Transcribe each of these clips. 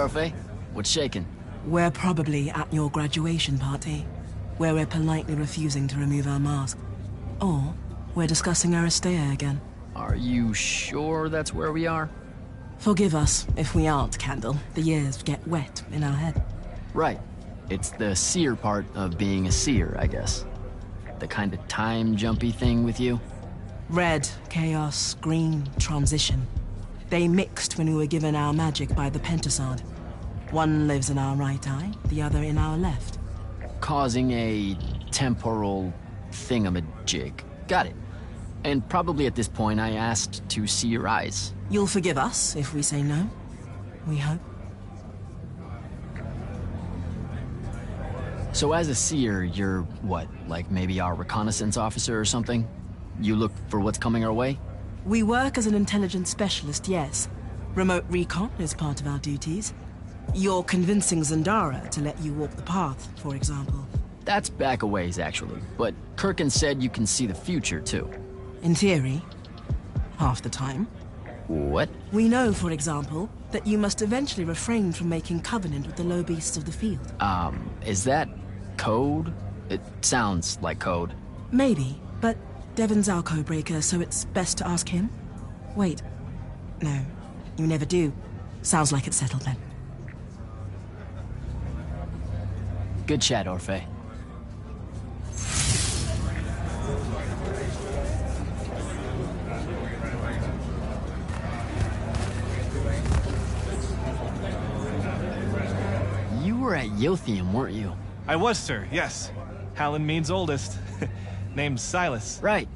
Orphe. What's shaking? We're probably at your graduation party, where we're politely refusing to remove our mask. Or we're discussing Aristea again. Are you sure that's where we are? Forgive us if we aren't, Candle. The years get wet in our head. Right. It's the seer part of being a seer, I guess. The kind of time-jumpy thing with you. Red, chaos, green, transition. They mixed when we were given our magic by the Pentasod. One lives in our right eye, the other in our left. Causing a temporal thingamajig. Got it. And probably at this point I asked to see your eyes. You'll forgive us if we say no. We hope. So as a seer, you're what, like maybe our reconnaissance officer or something? You look for what's coming our way? We work as an intelligence specialist, yes. Remote recon is part of our duties. You're convincing Zendara to let you walk the path, for example. That's back a ways, actually. But Kirkin said you can see the future, too. In theory. Half the time. What? We know, for example, that you must eventually refrain from making covenant with the low beasts of the field. Is that code? It sounds like code. Maybe, but Devon's our codebreaker, so it's best to ask him. Wait. No, you never do. Sounds like it's settled then. Good chat, Orphe. You were at Yothium, weren't you? I was, sir, yes. Hallen means oldest. Name's Silas. Right.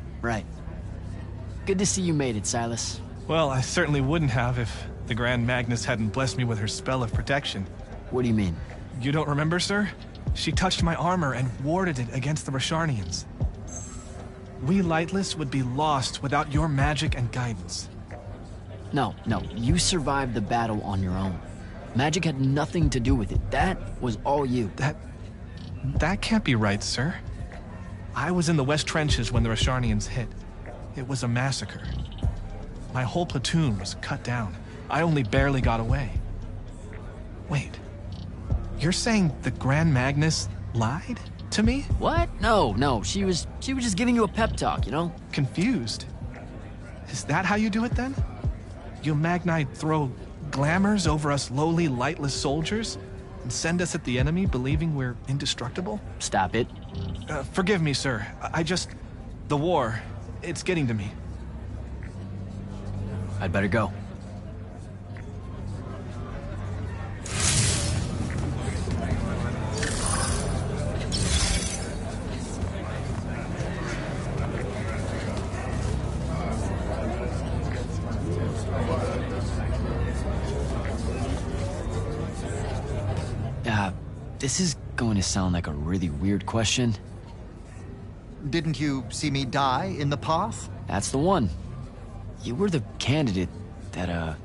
Good to see you made it, Silas. Well, I certainly wouldn't have if the Grand Magnus hadn't blessed me with her spell of protection. What do you mean? You don't remember, sir? She touched my armor and warded it against the Rasharnians. We Lightless would be lost without your magic and guidance. No, you survived the battle on your own. Magic had nothing to do with it. That was all you. That can't be right, sir. I was in the West Trenches when the Rasharnians hit. It was a massacre. My whole platoon was cut down. I only barely got away. Wait. You're saying the Grand Magnus lied to me? What? No. She was just giving you a pep talk, you know? Confused. Is that how you do it then? You Magnite throw glamours over us lowly, lightless soldiers and send us at the enemy believing we're indestructible? Stop it. Forgive me, sir. The war, it's getting to me. I'd better go. This is going to sound like a really weird question. Didn't you see me die in the path? That's the one. You were the candidate that,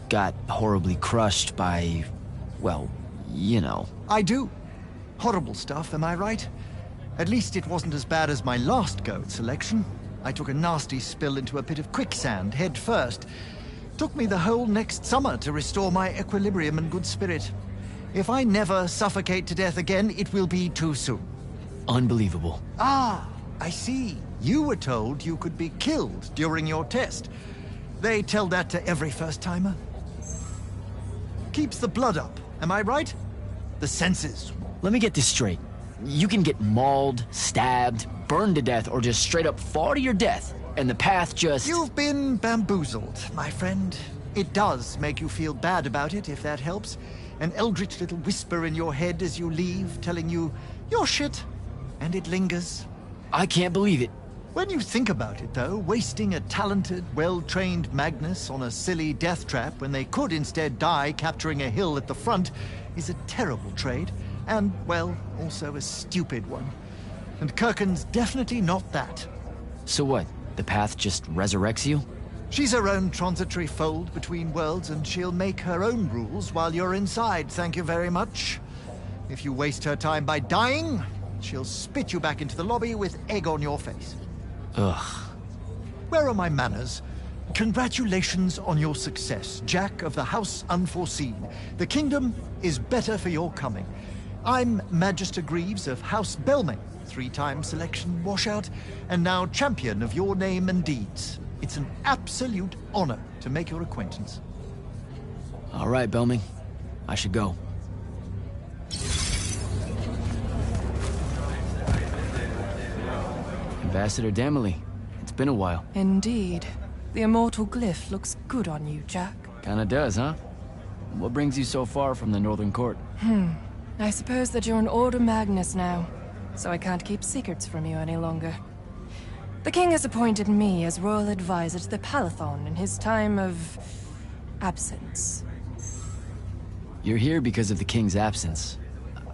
got horribly crushed by, well, you know. I do. Horrible stuff, am I right? At least it wasn't as bad as my last go at selection. I took a nasty spill into a pit of quicksand head first. Took me the whole next summer to restore my equilibrium and good spirit. If I never suffocate to death again, it will be too soon. Unbelievable. Ah, I see. You were told you could be killed during your test. They tell that to every first-timer. Keeps the blood up, am I right? The senses. Let me get this straight. You can get mauled, stabbed, burned to death, or just straight up fall to your death, and the path just... You've been bamboozled, my friend. It does make you feel bad about it, if that helps. An eldritch little whisper in your head as you leave, telling you, you're shit. And it lingers. I can't believe it. When you think about it, though, wasting a talented, well-trained Magnus on a silly death trap when they could instead die capturing a hill at the front is a terrible trade. And, well, also a stupid one. And Kirkin's definitely not that. So what? The path just resurrects you? She's her own transitory fold between worlds, and she'll make her own rules while you're inside, thank you very much. If you waste her time by dying, she'll spit you back into the lobby with egg on your face. Ugh. Where are my manners? Congratulations on your success, Jack of the House Unforeseen. The kingdom is better for your coming. I'm Magister Greaves of House Belming, 3-time selection washout, and now champion of your name and deeds. It's an absolute honor to make your acquaintance. All right, Belming. I should go. Ambassador Damley, it's been a while. Indeed. The immortal glyph looks good on you, Jack. Kinda does, huh? What brings you so far from the Northern Court? I suppose that you're an Order Magnus now, so I can't keep secrets from you any longer. The king has appointed me as royal advisor to the Palathon in his time of absence. You're here because of the king's absence.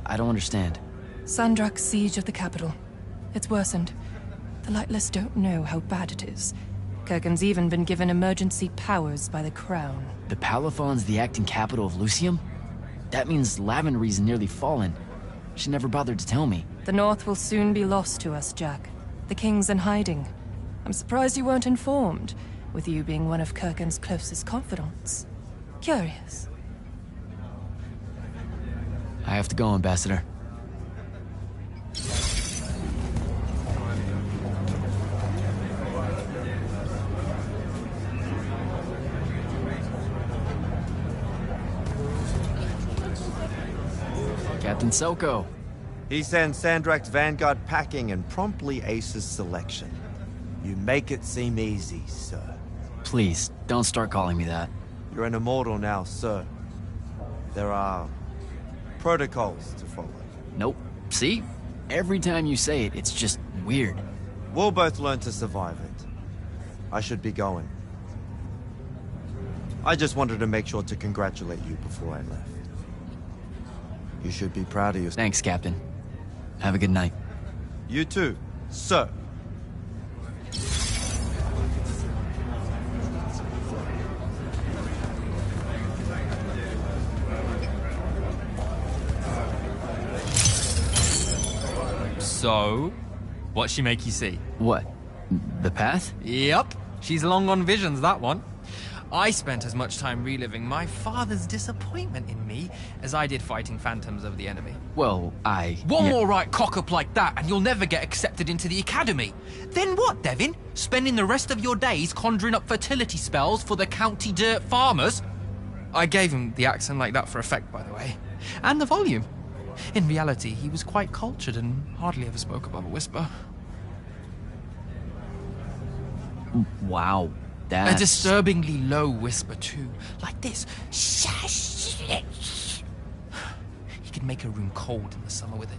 I don't understand. Sandrak's siege of the capital. It's worsened. The Lightless don't know how bad it is. Kurgan's even been given emergency powers by the crown. The Palathon's the acting capital of Lucium? That means Lavenry's nearly fallen. She never bothered to tell me. The North will soon be lost to us, Jack. The king's in hiding. I'm surprised you weren't informed, with you being one of Kurgan's closest confidants. Curious. I have to go, Ambassador. Captain Selko. He sends Sandrak's vanguard packing and promptly aces selection. You make it seem easy, sir. Please, don't start calling me that. You're an immortal now, sir. There are protocols to follow. Nope. See? Every time you say it, it's just weird. We'll both learn to survive it. I should be going. I just wanted to make sure to congratulate you before I left. You should be proud of yourself. Thanks, Captain. Have a good night. You too, sir. So, what'd she make you see? What? The path? Yep, she's long on visions, that one. I spent as much time reliving my father's disappointment in me as I did fighting phantoms of the enemy. Well, One more right cock-up like that and you'll never get accepted into the academy. Then what, Devin? Spending the rest of your days conjuring up fertility spells for the county dirt farmers? I gave him the accent like that for effect, by the way. And the volume. In reality, he was quite cultured and hardly ever spoke above a whisper. Wow. That's... A disturbingly low whisper, too. Like this. He could make a room cold in the summer with it.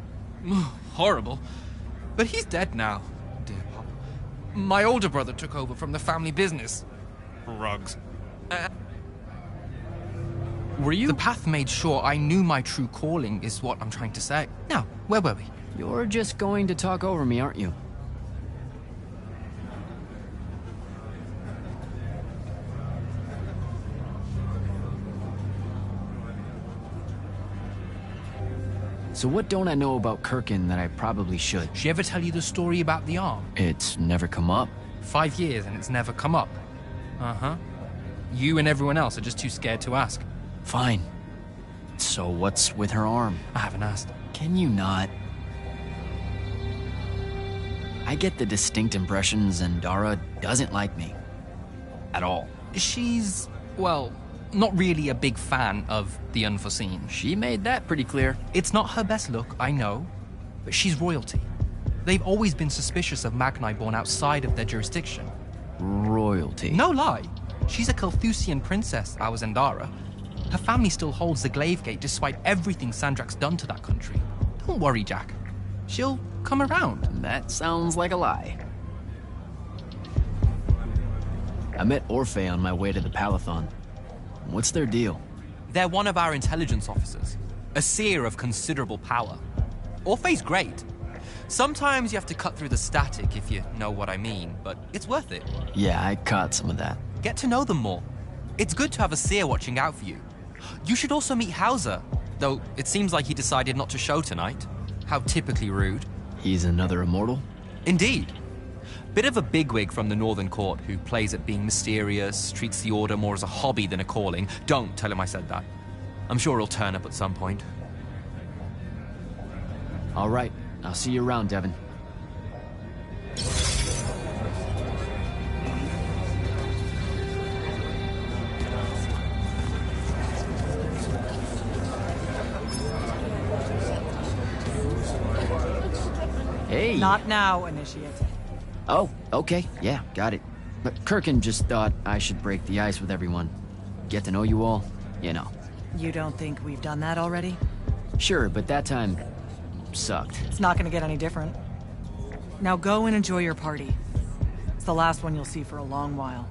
Horrible. But he's dead now, dear Pop. My older brother took over from the family business. Rugs. Were you... The path made sure I knew my true calling is what I'm trying to say. Now, where were we? You're just going to talk over me, aren't you? So what don't I know about Kirkin that I probably should? She ever tell you the story about the arm? It's never come up. 5 years and it's never come up. Uh-huh. You and everyone else are just too scared to ask. Fine. So what's with her arm? I haven't asked. Can you not? I get the distinct impression Zendara doesn't like me. At all. She's, well, not really a big fan of the unforeseen. She made that pretty clear. It's not her best look, I know, but she's royalty. They've always been suspicious of Magni born outside of their jurisdiction. Royalty? No lie. She's a Kelthusian princess, our Zendara. Her family still holds the Glaive Gate despite everything Sandrak's done to that country. Don't worry, Jack. She'll come around. That sounds like a lie. I met Orphe on my way to the Palathon. What's their deal? They're one of our intelligence officers. A seer of considerable power. Orphe's great. Sometimes you have to cut through the static, if you know what I mean, but it's worth it. Yeah, I caught some of that. Get to know them more. It's good to have a seer watching out for you. You should also meet Hauser, though it seems like he decided not to show tonight. How typically rude. He's another immortal? Indeed. Bit of a bigwig from the Northern Court who plays at being mysterious, treats the Order more as a hobby than a calling. Don't tell him I said that. I'm sure he'll turn up at some point. All right, I'll see you around, Devin. Hey! Not now, Initiate. Oh, okay, yeah, got it. But Kirkin just thought I should break the ice with everyone. Get to know you all, you know. You don't think we've done that already? Sure, but that time sucked. It's not gonna get any different. Now go and enjoy your party. It's the last one you'll see for a long while.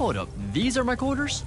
Hold up, these are my quarters?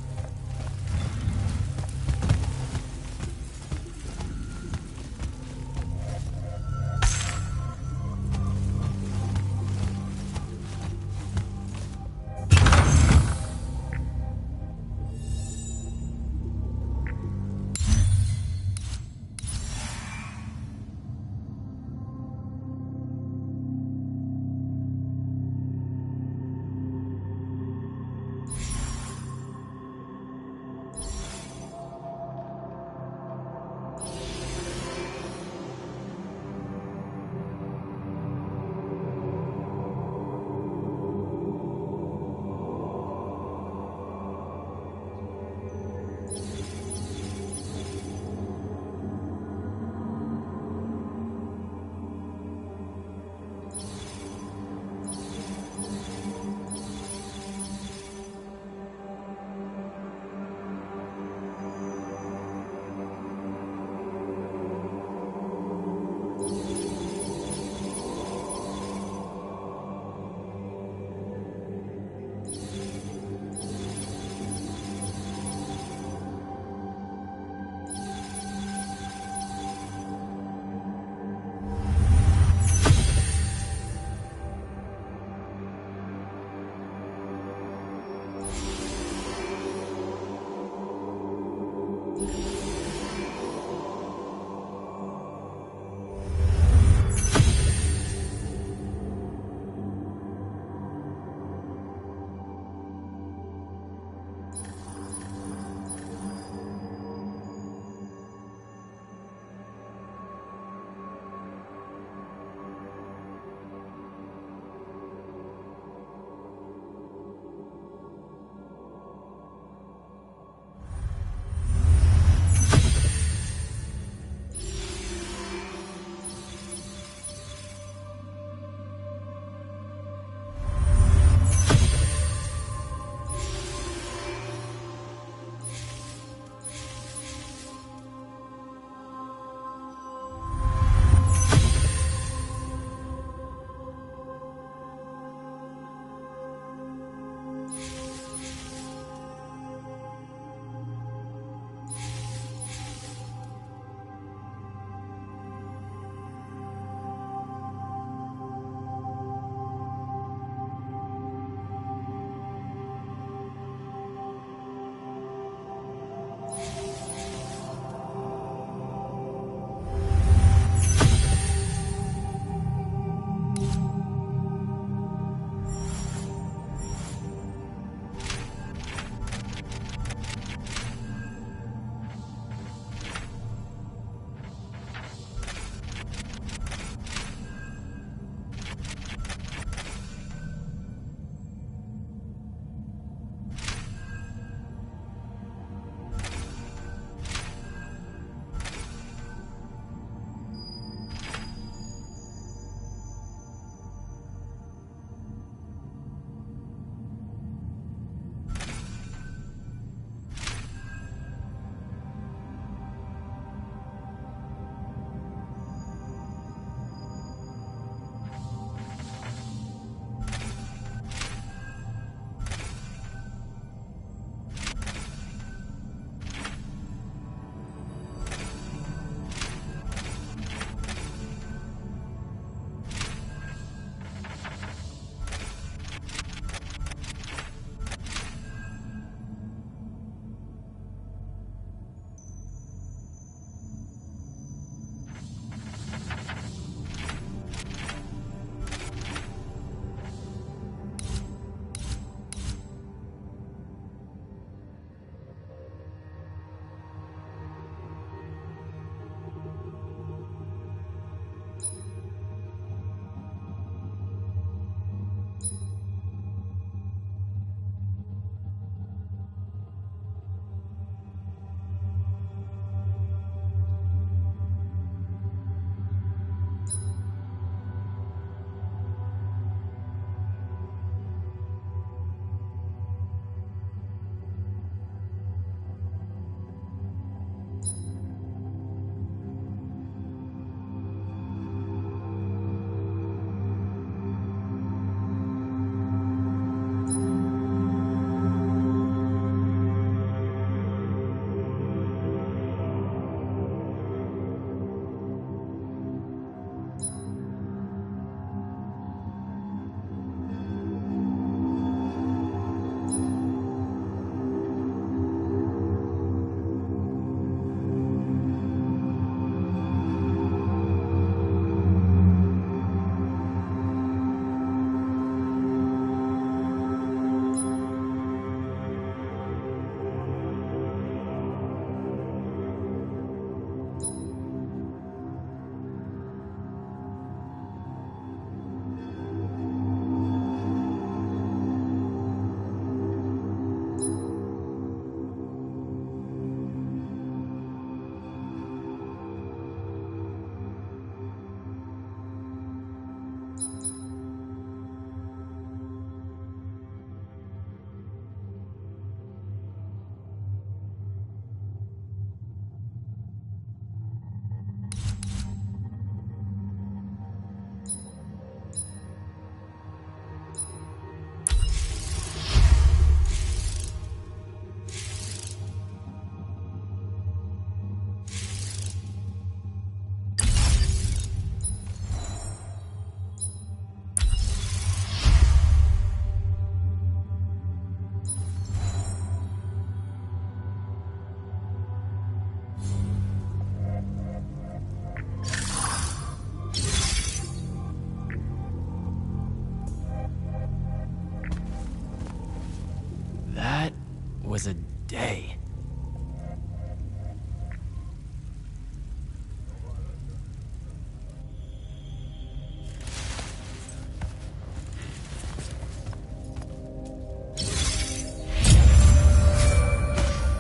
was a day.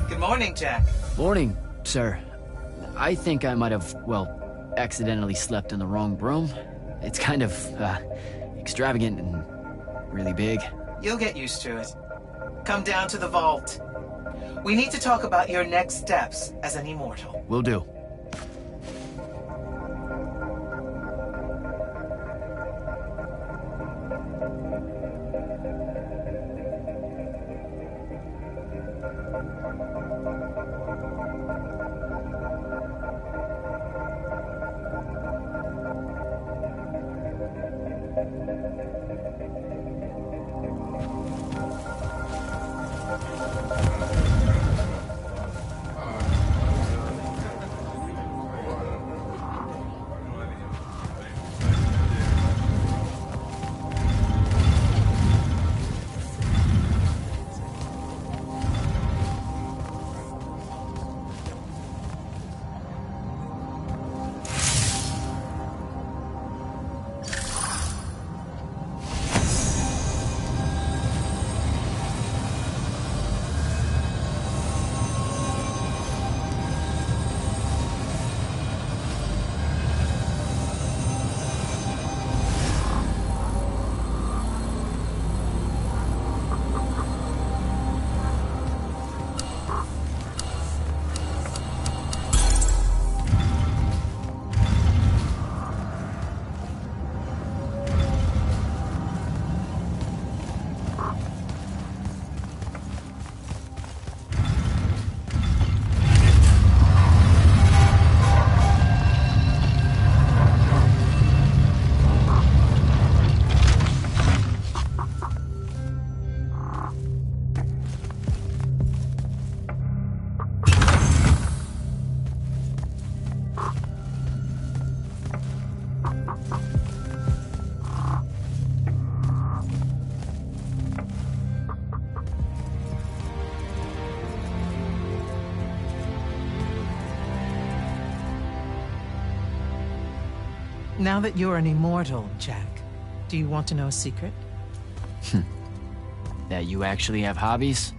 Good morning, Jack. Morning, sir. I think I might have, well, accidentally slept in the wrong room. It's kind of, extravagant and really big. You'll get used to it. Come down to the vault. We need to talk about your next steps as an immortal. Will do. Now that you're an immortal, Jack, do you want to know a secret? That you actually have hobbies?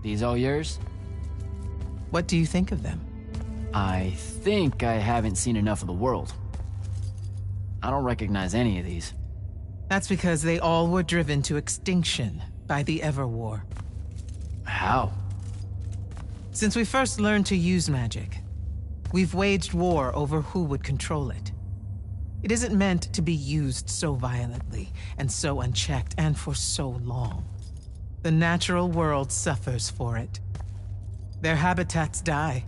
These all yours? What do you think of them? I think I haven't seen enough of the world. I don't recognize any of these. That's because they all were driven to extinction by the Everwar. How? Since we first learned to use magic, we've waged war over who would control it. It isn't meant to be used so violently and so unchecked and for so long. The natural world suffers for it. Their habitats die.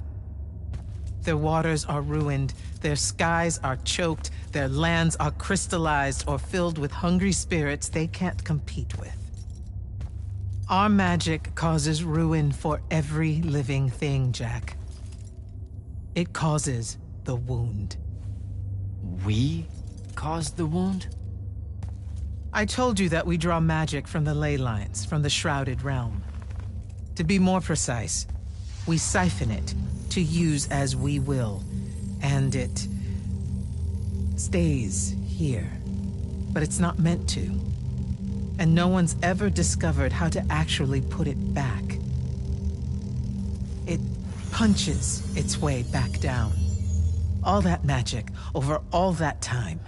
Their waters are ruined, their skies are choked, their lands are crystallized or filled with hungry spirits they can't compete with. Our magic causes ruin for every living thing, Jack. It causes the wound. We caused the wound? I told you that we draw magic from the ley lines, from the Shrouded Realm. To be more precise, we siphon it to use as we will, and it stays here. But it's not meant to. And no one's ever discovered how to actually put it back. It punches its way back down. All that magic over all that time.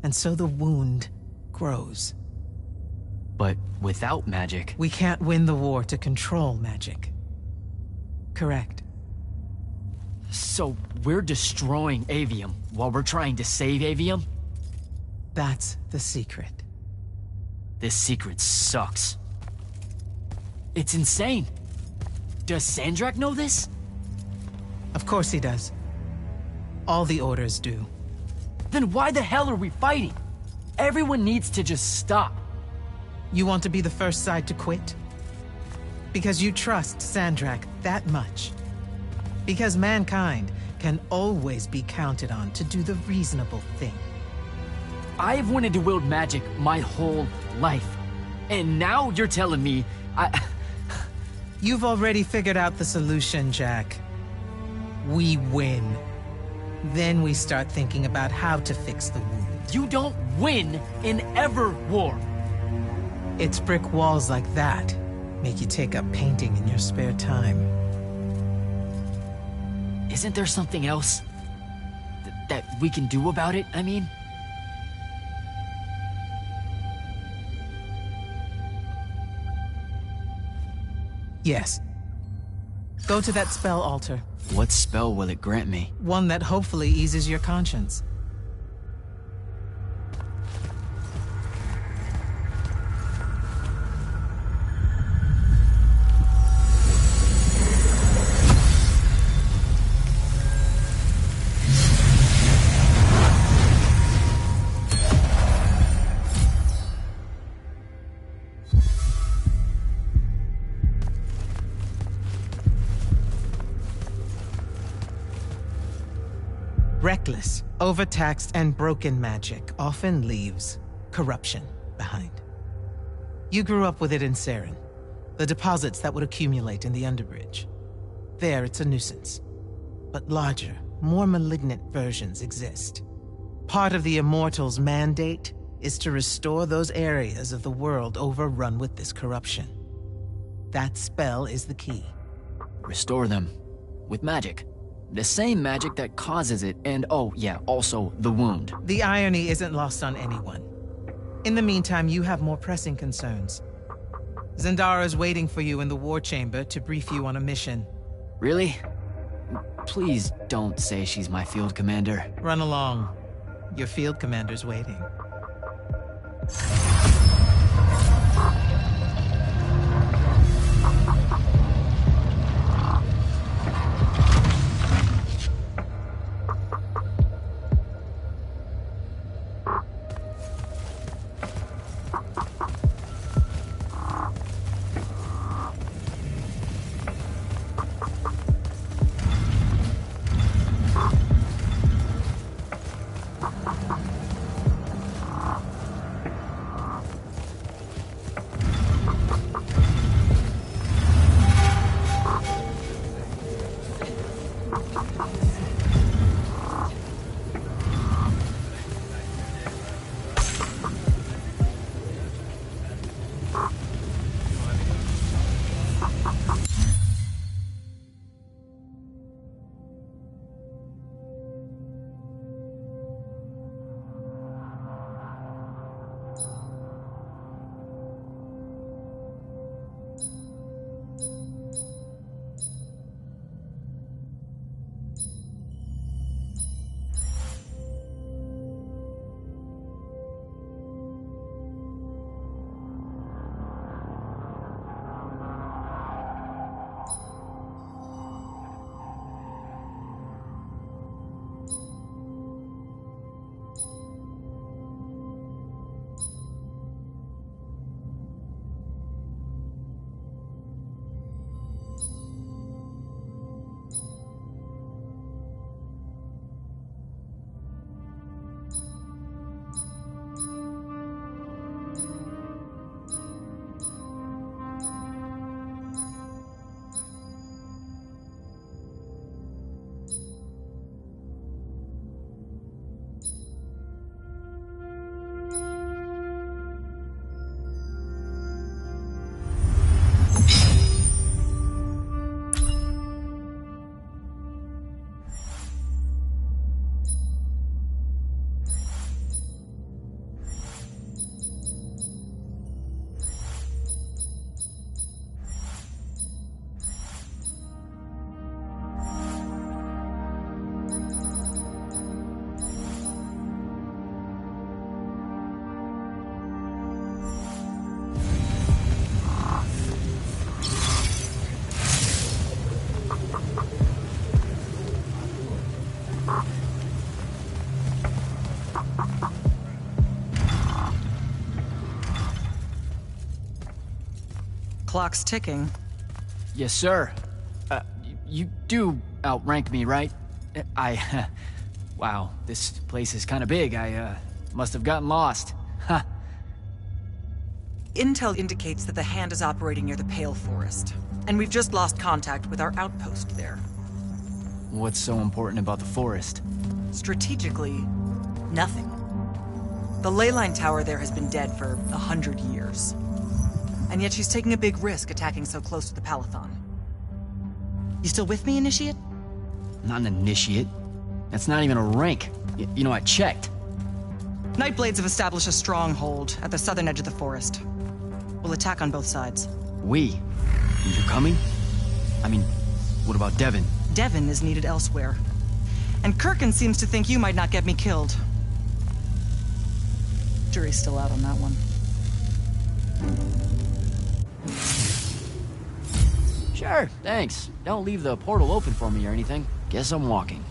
And so the wound grows. But without magic... We can't win the war to control magic. Correct. So we're destroying Aveum while we're trying to save Aveum? That's the secret. This secret sucks. It's insane. Does Sandrak know this? Of course he does. All the orders do. Then why the hell are we fighting? Everyone needs to just stop. You want to be the first side to quit? Because you trust Sandrak that much. Because mankind can always be counted on to do the reasonable thing. I've wanted to wield magic my whole life. And now you're telling me You've already figured out the solution, Jack. We win. Then we start thinking about how to fix the wound. You don't win in ever war. It's brick walls like that make you take up painting in your spare time. Isn't there something else that we can do about it, I mean? Yes. Go to that spell altar. What spell will it grant me? One that hopefully eases your conscience. Reckless, overtaxed, and broken magic often leaves corruption behind. You grew up with it in Saren, the deposits that would accumulate in the Underbridge. There, it's a nuisance. But larger, more malignant versions exist. Part of the Immortals' mandate is to restore those areas of the world overrun with this corruption. That spell is the key. Restore them. With magic. The same magic that causes it, and oh yeah, also the wound. The irony isn't lost on anyone. In the meantime, you have more pressing concerns. Zendara's waiting for you in the war chamber to brief you on a mission. Really? Please don't say she's my field commander. Run along. Your field commander's waiting. Clock's ticking. Yes, sir. You do outrank me, right? Wow, this place is kind of big. I must have gotten lost. Huh. Intel indicates that the Hand is operating near the Pale Forest, and we've just lost contact with our outpost there. What's so important about the forest? Strategically, nothing. The ley line tower there has been dead for 100 years. And yet she's taking a big risk attacking so close to the Palathon. You still with me, Initiate? Not an initiate. That's not even a rank. You know, I checked. Nightblades have established a stronghold at the southern edge of the forest. We'll attack on both sides. We? You're coming? I mean, what about Devin? Devin is needed elsewhere. And Kirkin seems to think you might not get me killed. Jury's still out on that one. Sure, thanks. Don't leave the portal open for me or anything. Guess I'm walking.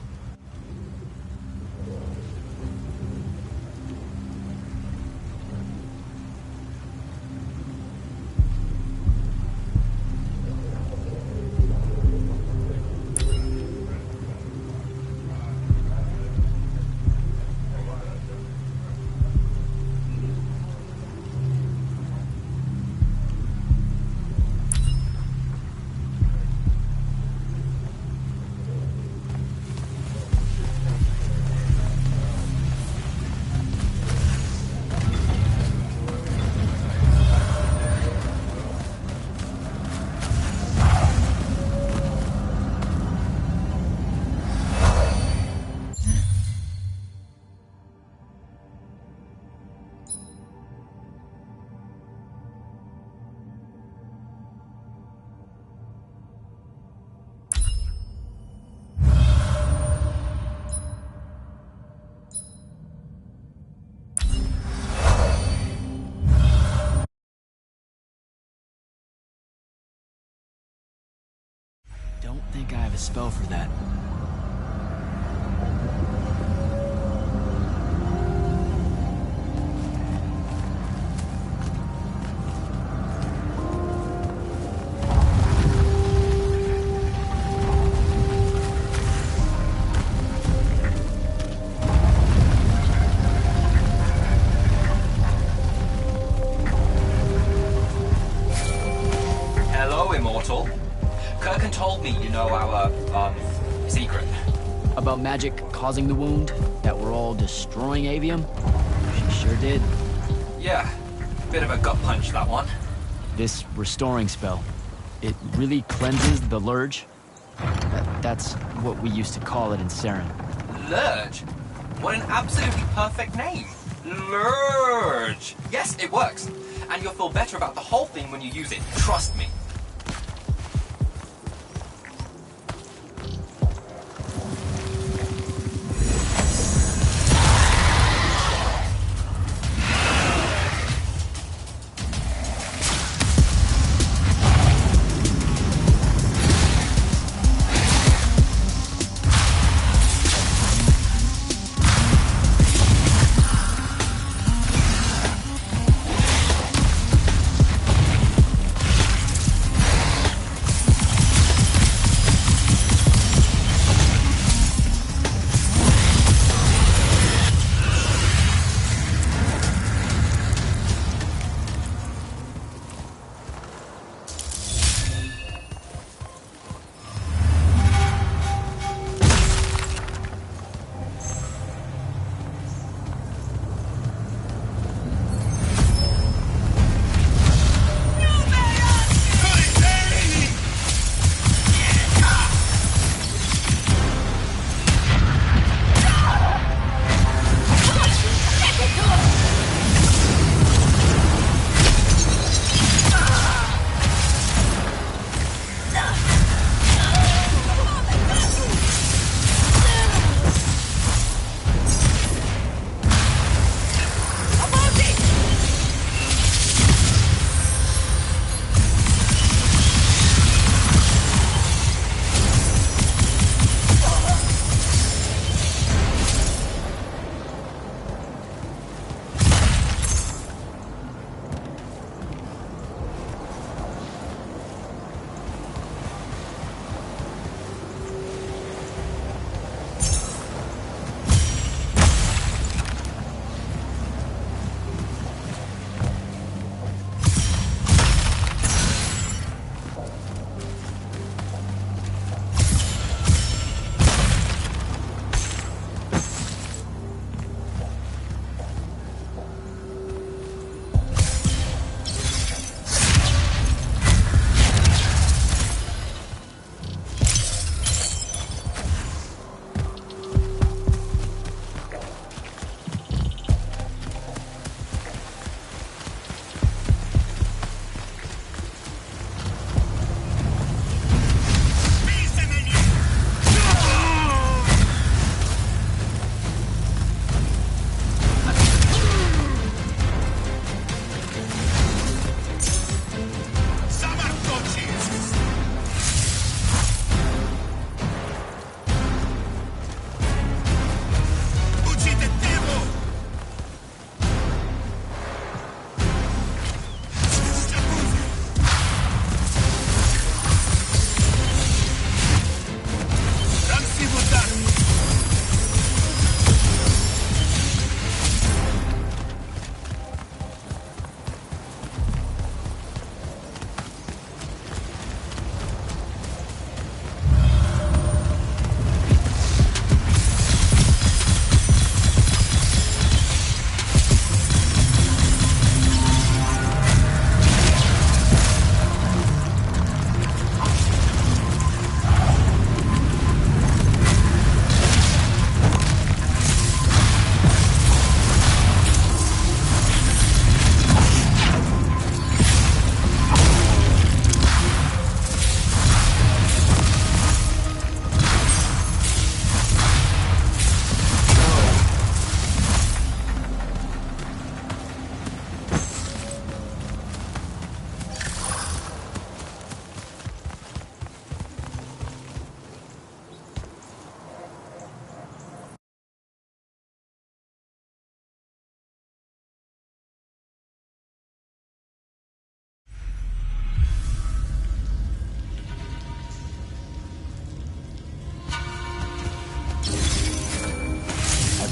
Don't think I have a spell for that. Hello, Immortal. Kirkin told me you know our, secret. About magic causing the wound? That we're all destroying Aveum? She sure did. Yeah, bit of a gut punch, that one. This restoring spell, it really cleanses the Lurge? That's what we used to call it in Saren. Lurge? What an absolutely perfect name. Lurge! Yes, it works. And you'll feel better about the whole thing when you use it. Trust me.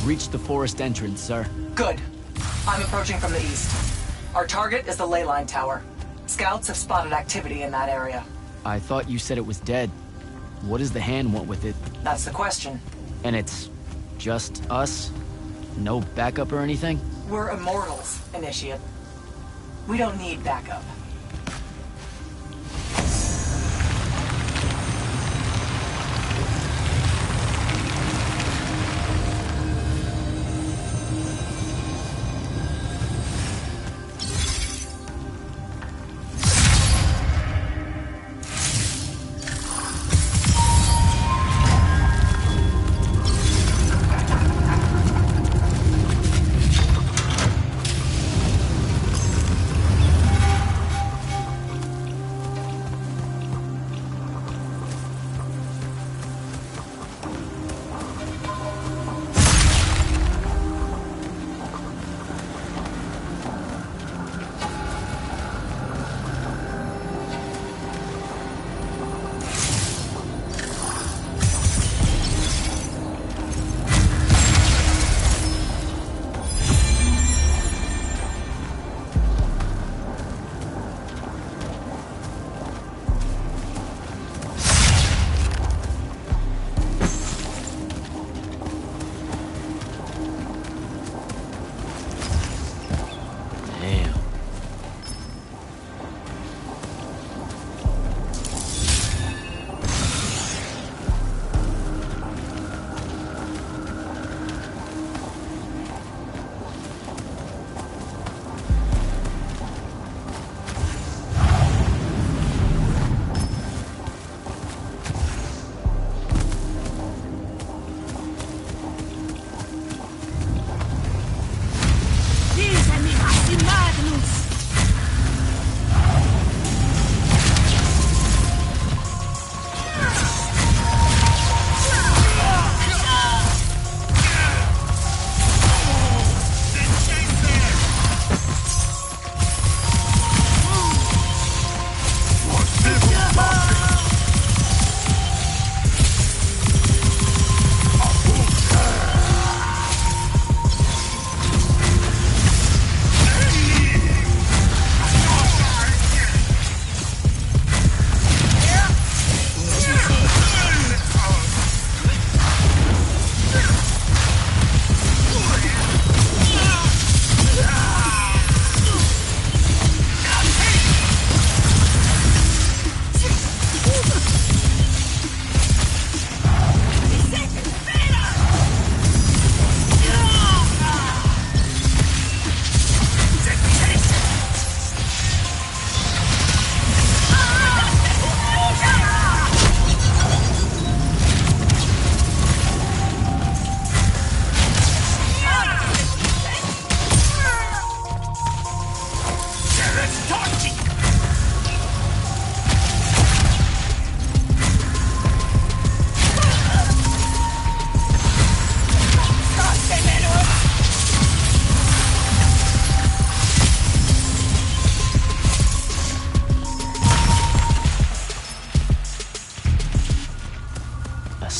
reached the forest entrance, sir. Good. I'm approaching from the east. Our target is the ley line tower. Scouts have spotted activity in that area. I thought you said it was dead. What does the hand want with it? That's the question. And it's just us? No backup or anything? We're Immortals, Initiate. We don't need backup.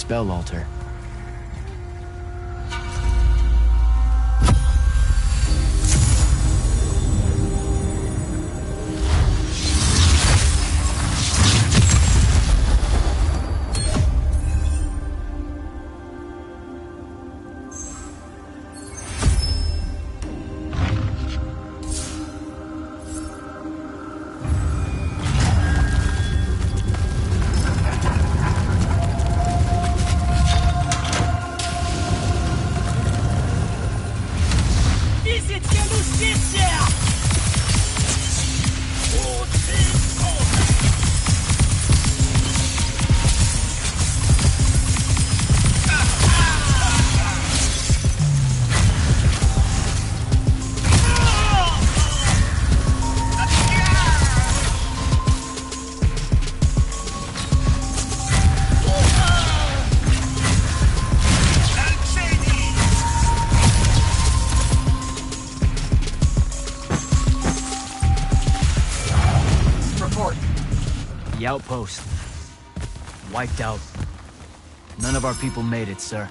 Spell altar. The outpost. Wiped out. None of our people made it, sir.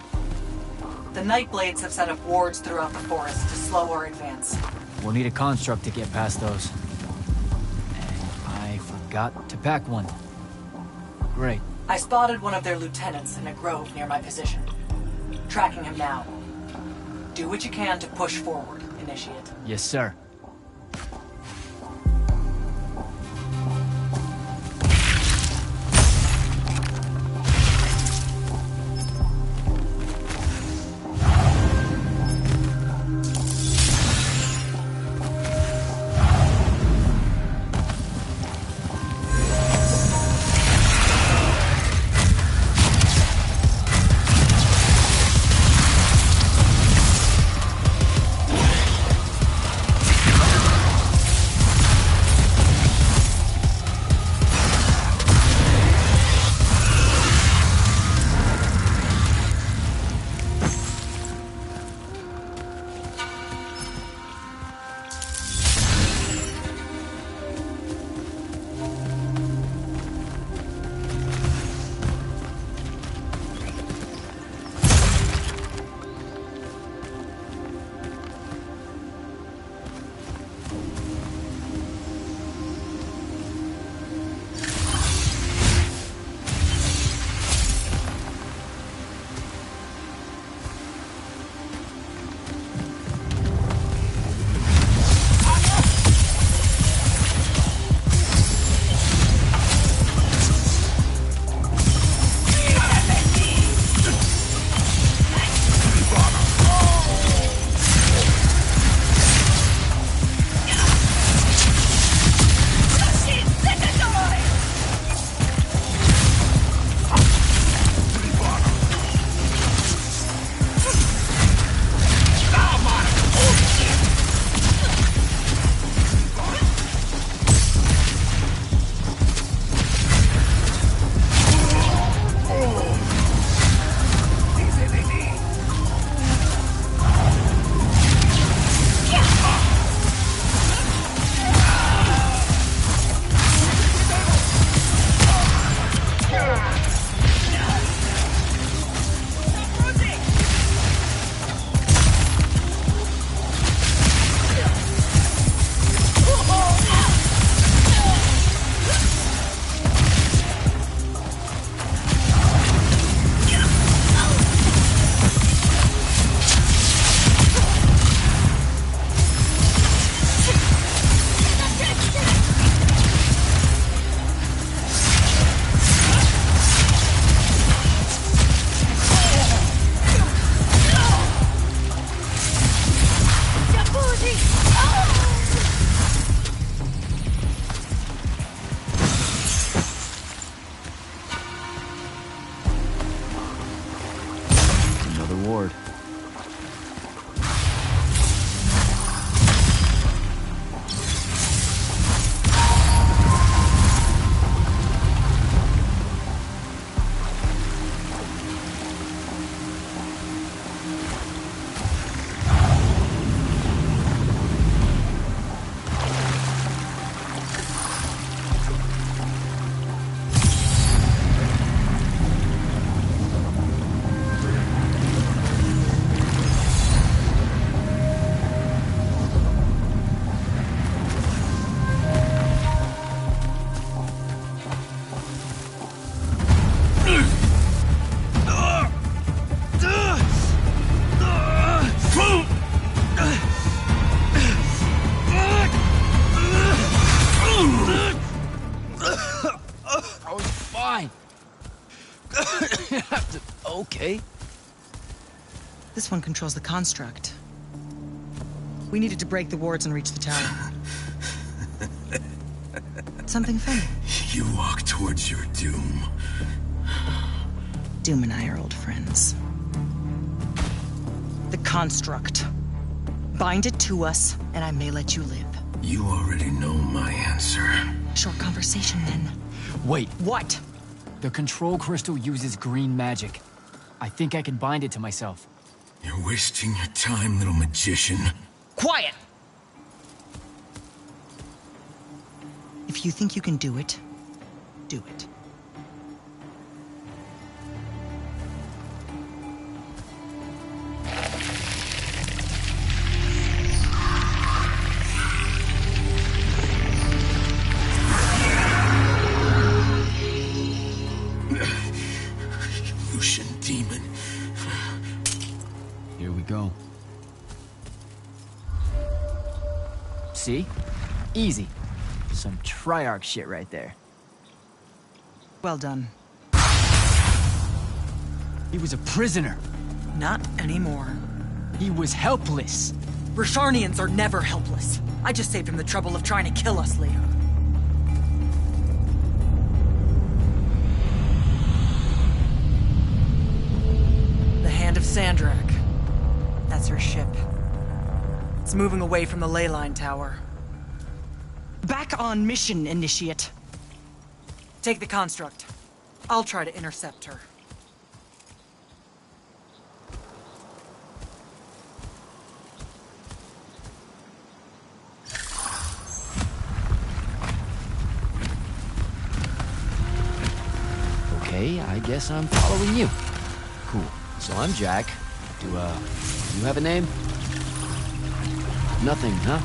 The Nightblades have set up wards throughout the forest to slow our advance. We'll need a construct to get past those. And I forgot to pack one. Great. I spotted one of their lieutenants in a grove near my position. Tracking him now. Do what you can to push forward, Initiate. Yes, sir. Ward. Okay. This one controls the construct. We needed to break the wards and reach the tower. Something funny? You walk towards your doom. Doom and I are old friends. The construct. Bind it to us, and I may let you live. You already know my answer. Short conversation, then. Wait. What? The control crystal uses green magic. I think I can bind it to myself. You're wasting your time, little magician. Quiet! If you think you can do it, do it. See? Easy. Some Triarch shit right there. Well done. He was a prisoner. Not anymore. He was helpless. Rosharnians are never helpless. I just saved him the trouble of trying to kill us, Leo. The Hand of Sandrak. That's her ship. It's moving away from the ley line tower. Back on mission, Initiate. Take the construct. I'll try to intercept her. Okay, I guess I'm following you. Cool. So I'm Jack. Do you have a name? Nothing, huh?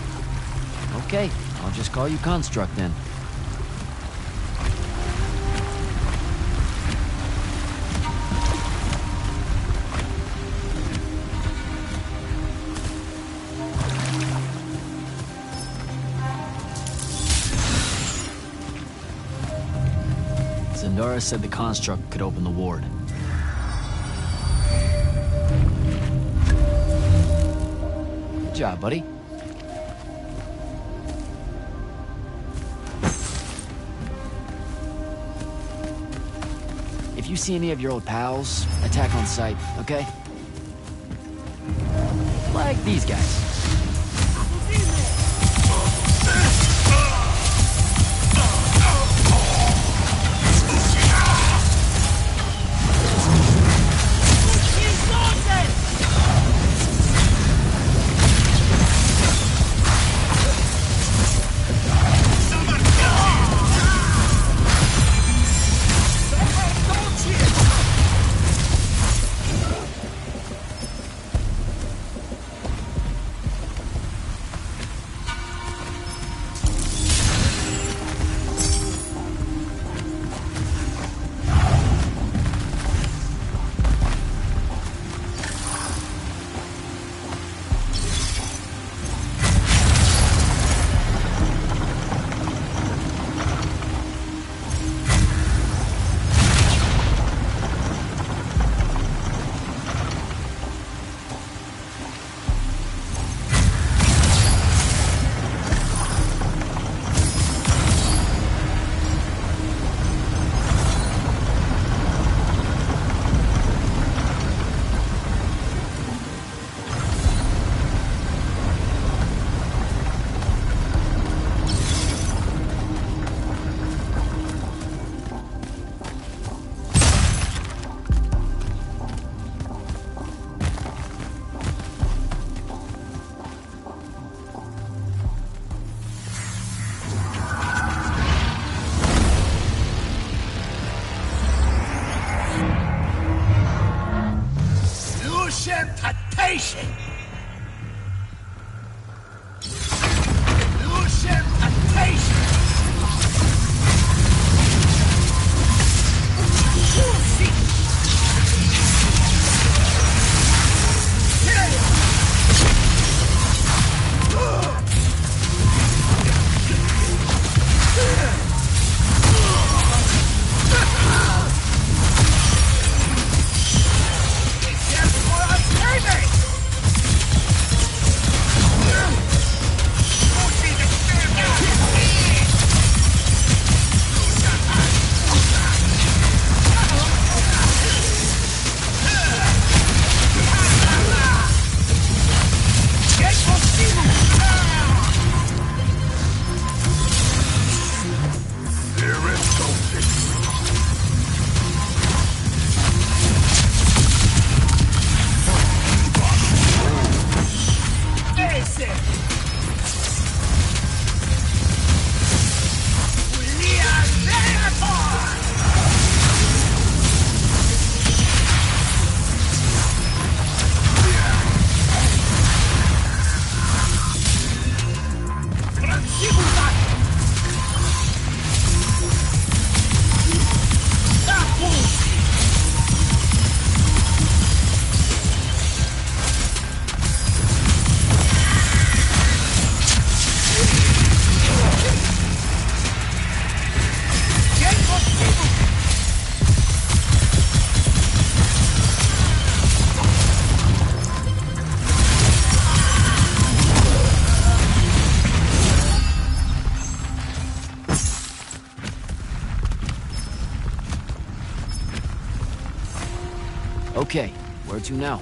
Okay, I'll just call you Construct then. Zendara said the Construct could open the ward. Good job, buddy. If you see any of your old pals, attack on sight, okay? Like these guys. Okay, where to now?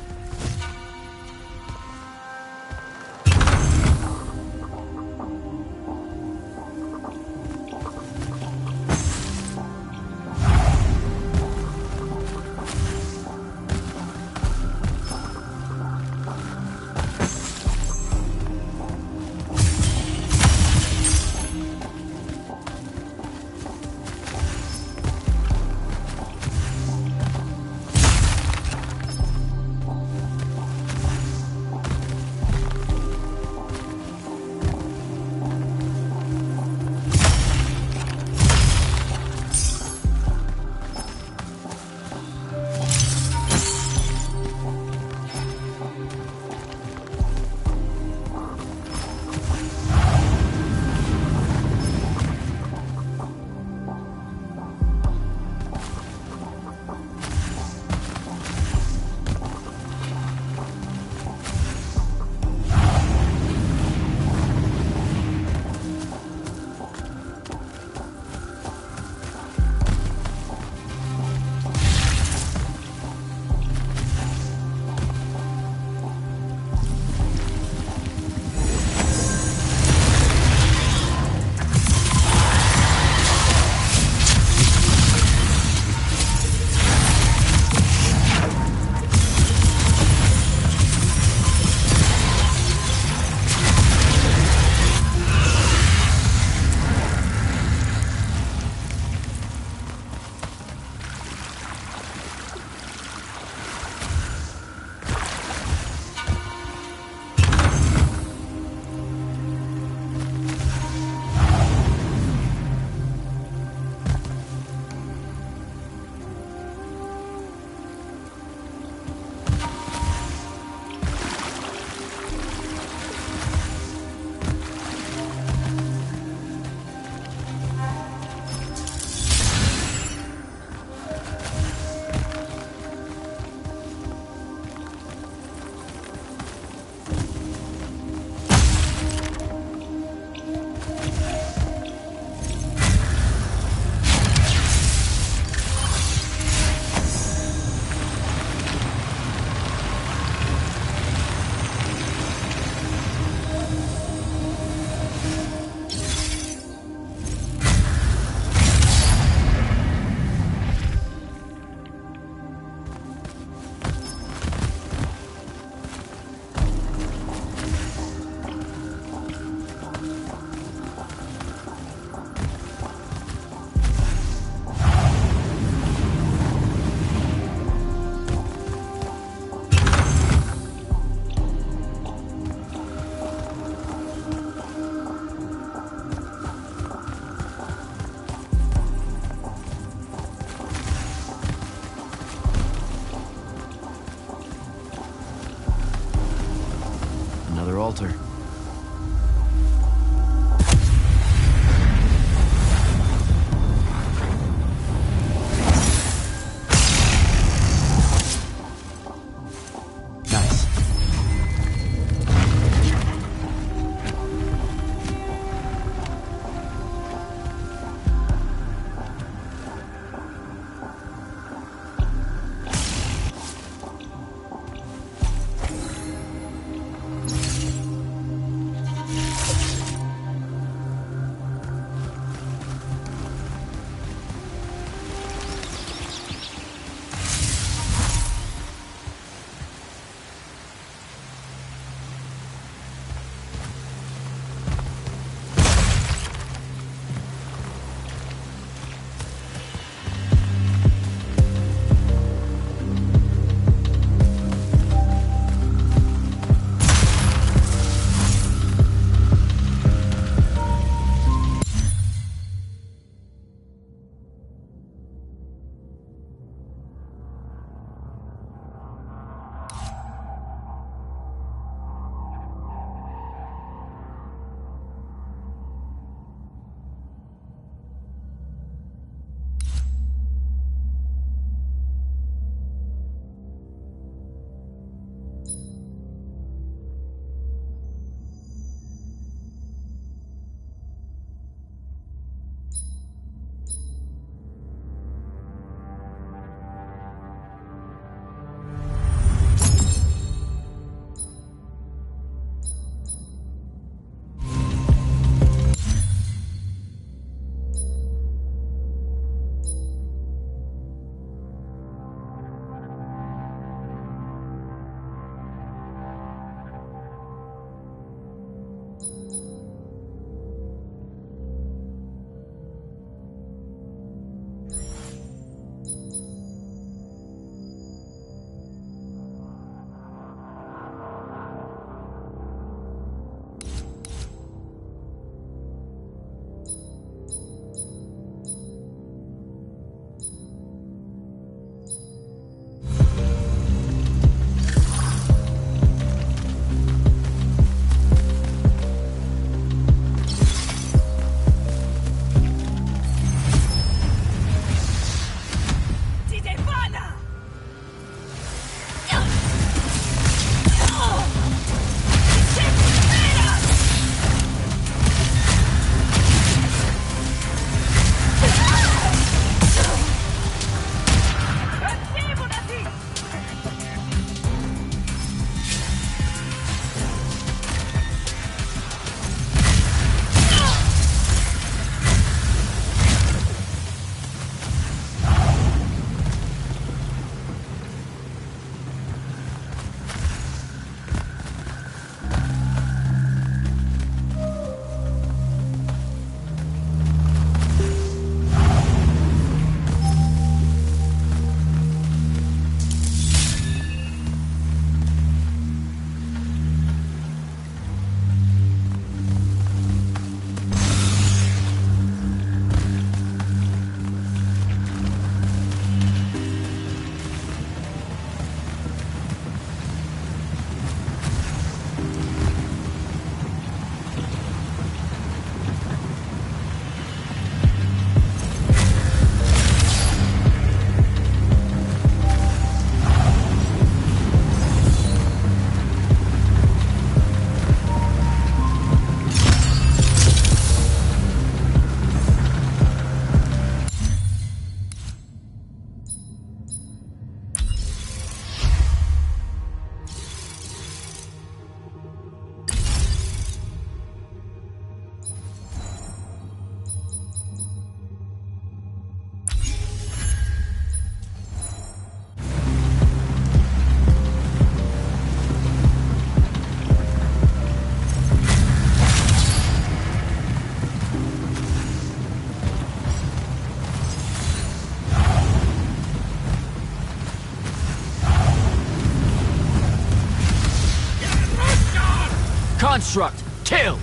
Construct! Kill!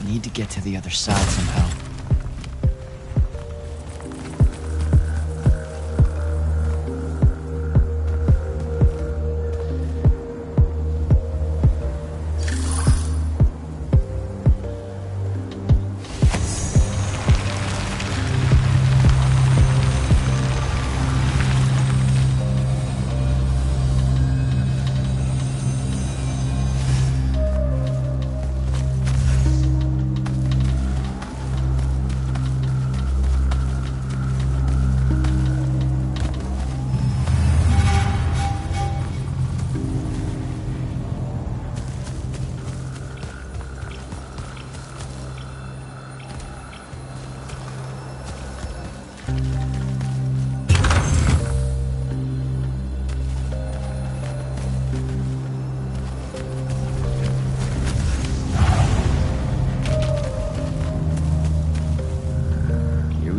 Need to get to the other side somehow.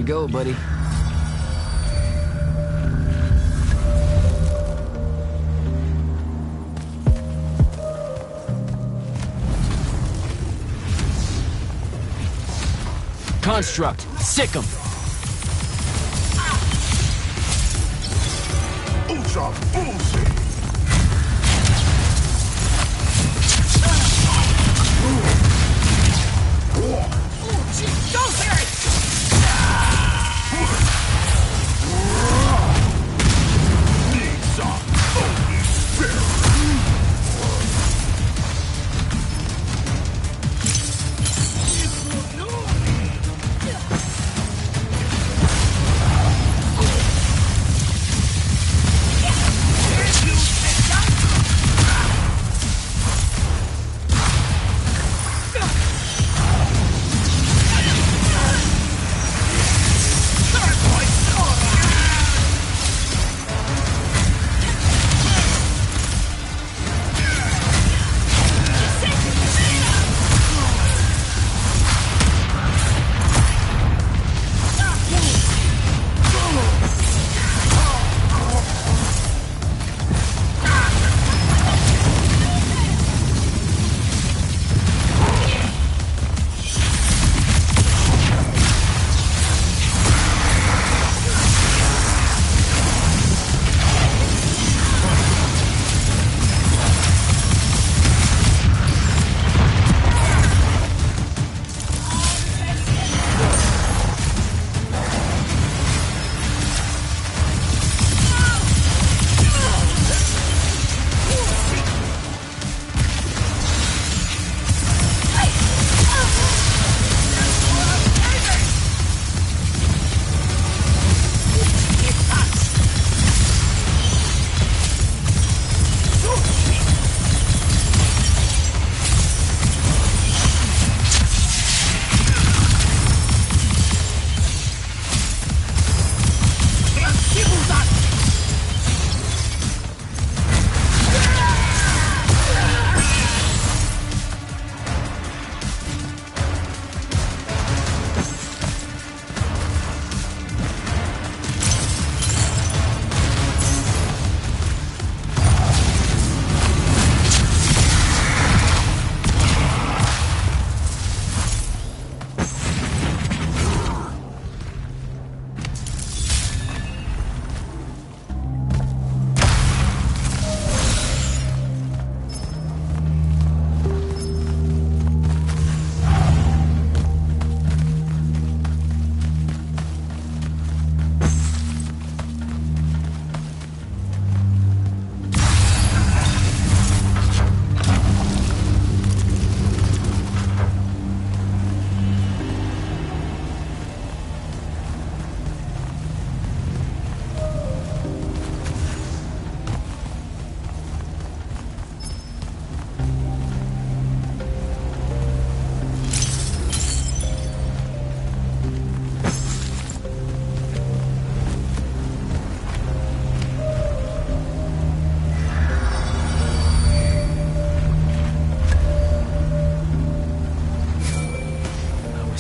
Go, buddy. Construct. Sick 'em. Ultra bullshit.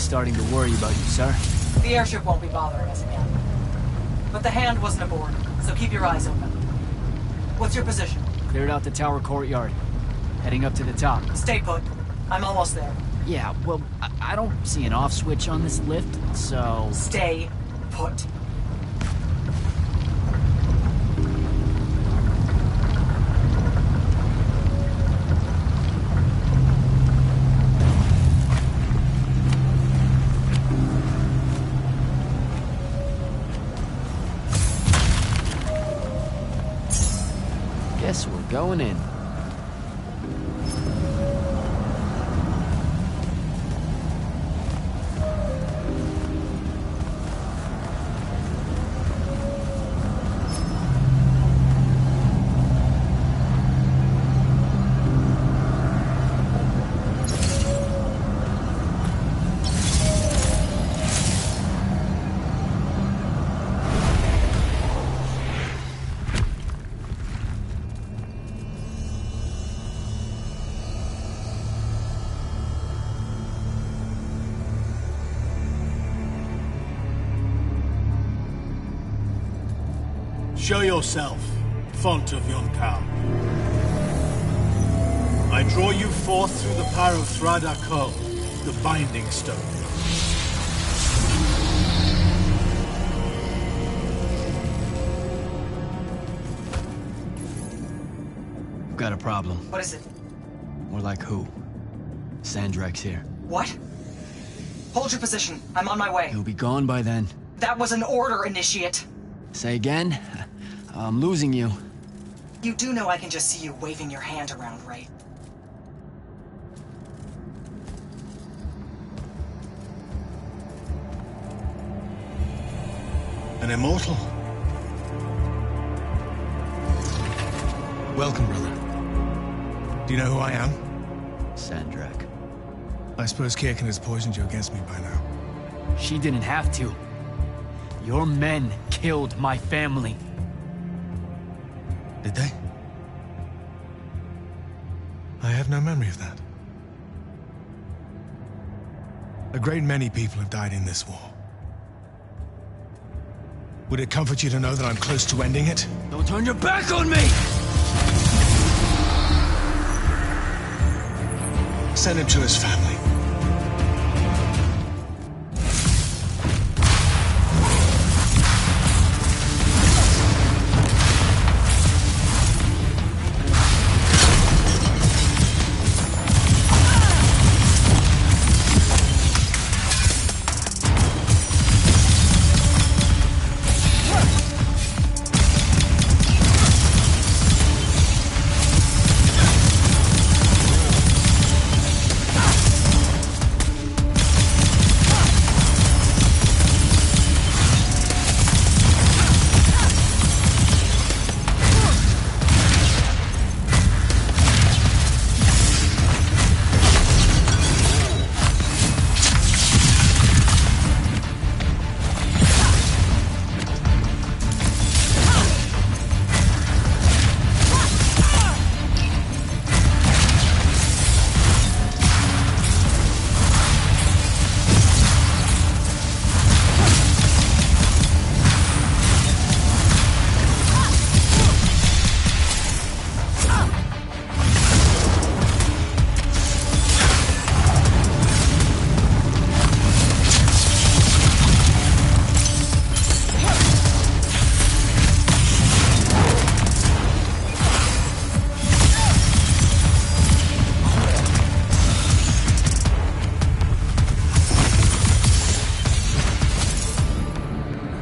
starting to worry about you, sir. The airship won't be bothering us again. But the Hand wasn't aboard, so keep your eyes open. What's your position? Cleared out the tower courtyard. Heading up to the top. Stay put. I'm almost there. Yeah, well, I don't see an off switch on this lift, so... Stay put. Guess we're going in. Show yourself, font of Yonkal. I draw you forth through the power of Thradakol, the Binding Stone. Got a problem. What is it? More like who? Sandrak's here. What? Hold your position. I'm on my way. He'll be gone by then. That was an order, Initiate. Say again? I'm losing you. You do know I can just see you waving your hand around, right? An immortal? Welcome, brother. Do you know who I am? Sandrak. I suppose Kirkin has poisoned you against me by now. She didn't have to. Your men killed my family. Did they? I have no memory of that. A great many people have died in this war. Would it comfort you to know that I'm close to ending it? Don't turn your back on me! Send him to his family.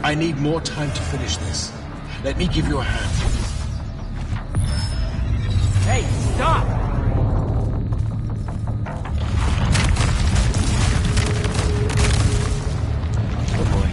I need more time to finish this. Let me give you a hand. Hey, stop! Oh boy.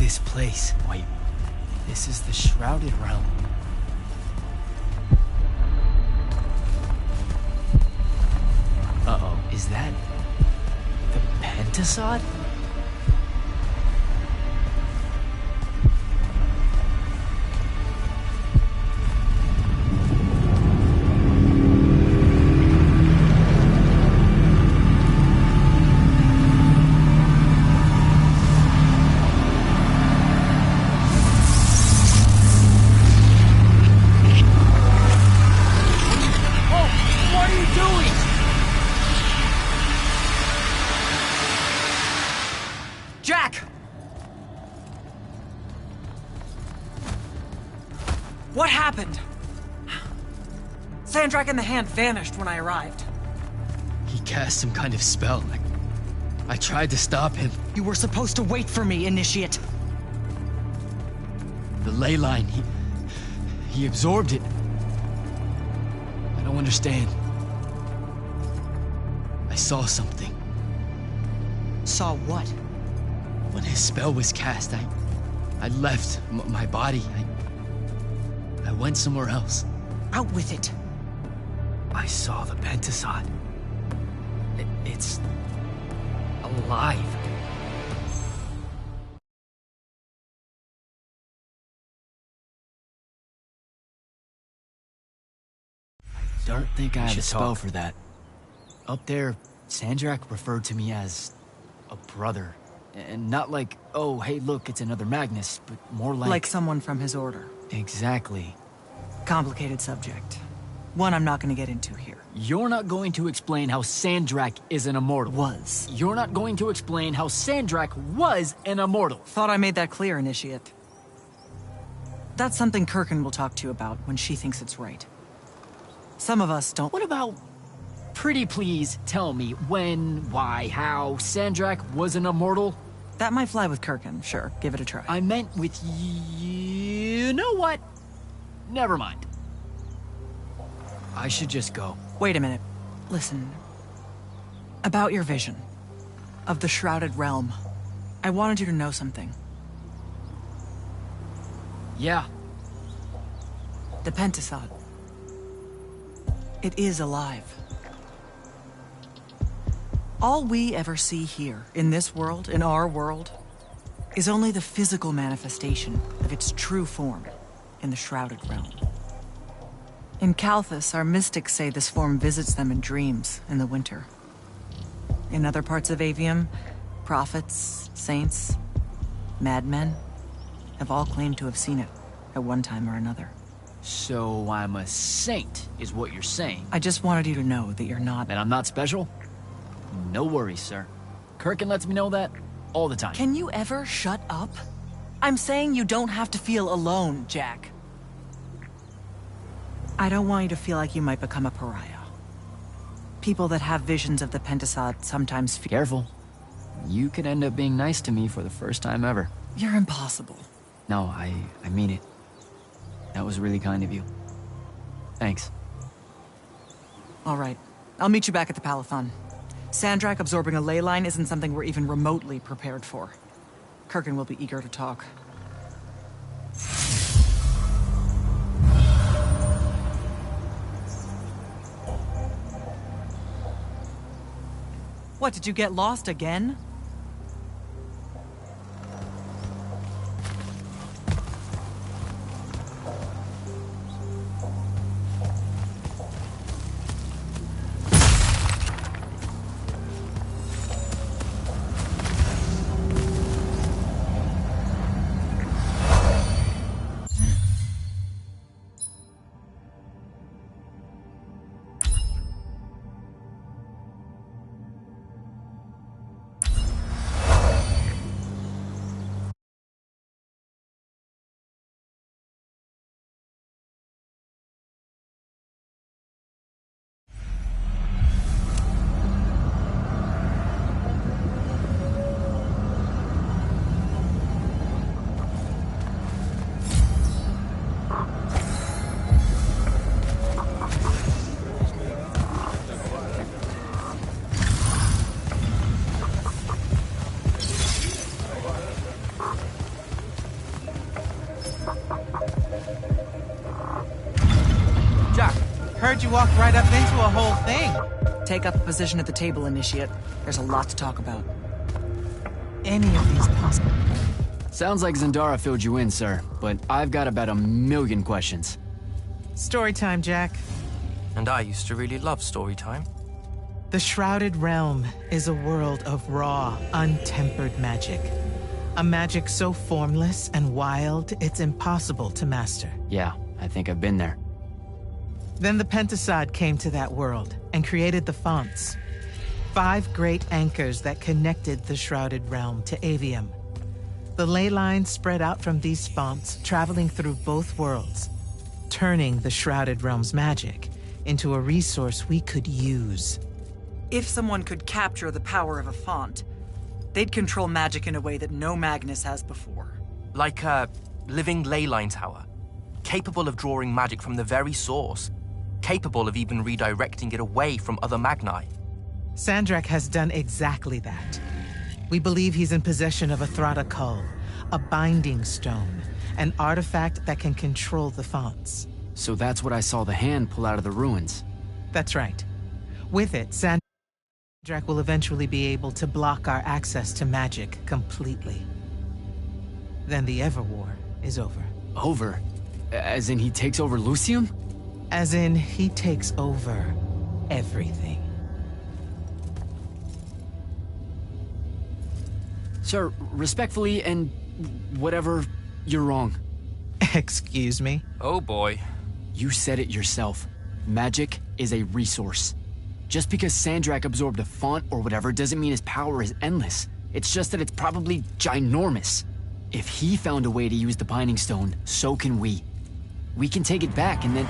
this place. Wait, this is the Shrouded Realm. Uh-oh, is that the Pentasod? What happened? Sandrak and the Hand vanished when I arrived. He cast some kind of spell. I tried to stop him. You were supposed to wait for me, Initiate. The ley line, he absorbed it. I don't understand. I saw something. Saw what? When his spell was cast, I left my body. I went somewhere else. Out with it. I saw the Pentasod. It's alive. I don't think I have a spell for that. Up there, Sandrak referred to me as a brother. And not like, oh, hey, look, it's another Magnus, but more like... Like someone from his order. Exactly. Complicated subject. One I'm not going to get into here. You're not going to explain how Sandrak is an immortal. Was. You're not going to explain how Sandrak was an immortal. Thought I made that clear, Initiate. That's something Kirkin will talk to you about when she thinks it's right. Some of us don't... What about... Pretty please tell me when, why, how Sandrak was an immortal? That might fly with Kirkin, sure. Give it a try. I meant with you know what? Never mind. I should just go. Wait a minute. Listen. About your vision of the Shrouded Realm, I wanted you to know something. Yeah. The Pentasod. It is alive. All we ever see here, in this world, in our world, is only the physical manifestation of its true form in the Shrouded Realm. In Kalthus, our mystics say this form visits them in dreams in the winter. In other parts of Aveum, prophets, saints, madmen have all claimed to have seen it at one time or another. So I'm a saint, is what you're saying? I just wanted you to know that you're not... That I'm not special? No worries, sir. Kirkin lets me know that all the time. Can you ever shut up? I'm saying you don't have to feel alone, Jack. I don't want you to feel like you might become a pariah. People that have visions of the Pentasod sometimes feel... Careful. You could end up being nice to me for the first time ever. You're impossible. No, I mean it. That was really kind of you. Thanks. All right. I'll meet you back at the Palathon. Sandrak absorbing a ley line isn't something we're even remotely prepared for. Kirkin will be eager to talk. What, did you get lost again? heard you walked right up into a whole thing. Take up a position at the table, Initiate. There's a lot to talk about. Any of these possible? Sounds like Zendara filled you in, sir, but I've got about 1,000,000 questions. Story time, Jack. And I used to really love story time. The Shrouded Realm is a world of raw, untempered magic. A magic so formless and wild, it's impossible to master. Yeah, I think I've been there. Then the Pentasod came to that world and created the fonts. 5 great anchors that connected the Shrouded Realm to Aveum. The ley lines spread out from these fonts, traveling through both worlds, turning the Shrouded Realm's magic into a resource we could use. If someone could capture the power of a font, they'd control magic in a way that no Magnus has before. Like a living leyline tower, capable of drawing magic from the very source, capable of even redirecting it away from other Magni. Sandrak has done exactly that. We believe he's in possession of a Thrada Cull, a binding stone, an artifact that can control the fonts. So that's what I saw the hand pull out of the ruins. That's right. With it, Sandrak will eventually be able to block our access to magic completely. Then the Everwar is over. Over? As in he takes over Lucium? As in he takes over everything. Sir, respectfully and whatever, you're wrong. Excuse me? Oh boy. You said it yourself. Magic is a resource. Just because Sandrak absorbed a font or whatever doesn't mean his power is endless. It's just that it's probably ginormous. If he found a way to use the Binding Stone, so can we. We can take it back and then...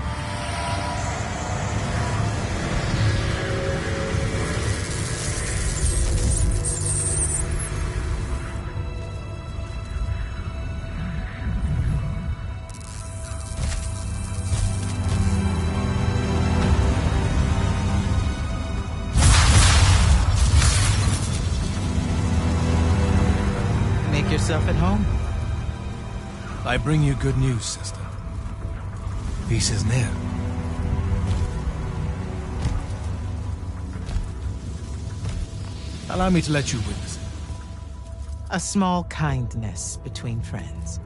Yourself at home? I bring you good news, sister. Peace is near. Allow me to let you witness it. A small kindness between friends.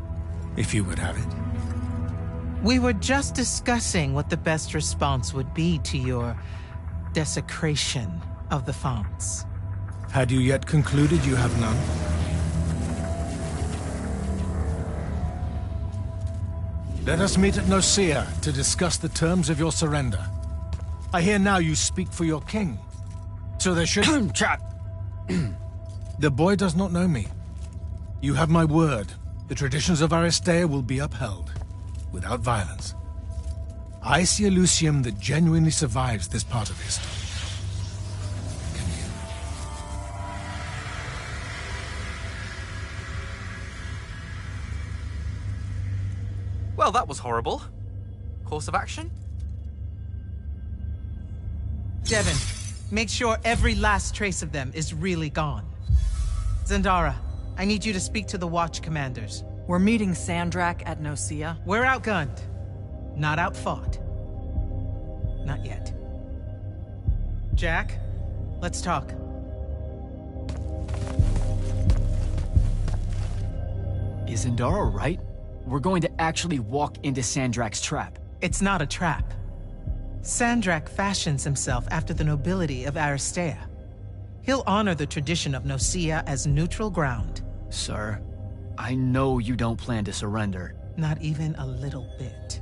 If you would have it. We were just discussing what the best response would be to your desecration of the fonts. Had you yet concluded you have none? Let us meet at Nicaea to discuss the terms of your surrender. I hear now you speak for your king. So there should... Trap! The boy does not know me. You have my word. The traditions of Aristea will be upheld, without violence. I see a Lucium that genuinely survives this part of history. Can you? Well, that was horrible. Course of action? Devin, make sure every last trace of them is really gone. Zendara, I need you to speak to the Watch commanders. We're meeting Sandrak at Nicaea. We're outgunned, not outfought. Not yet. Jack, let's talk. Is Zendara right? We're going to actually walk into Sandrak's trap. It's not a trap. Sandrak fashions himself after the nobility of Aristea. He'll honor the tradition of Nicaea as neutral ground. Sir, I know you don't plan to surrender. Not even a little bit.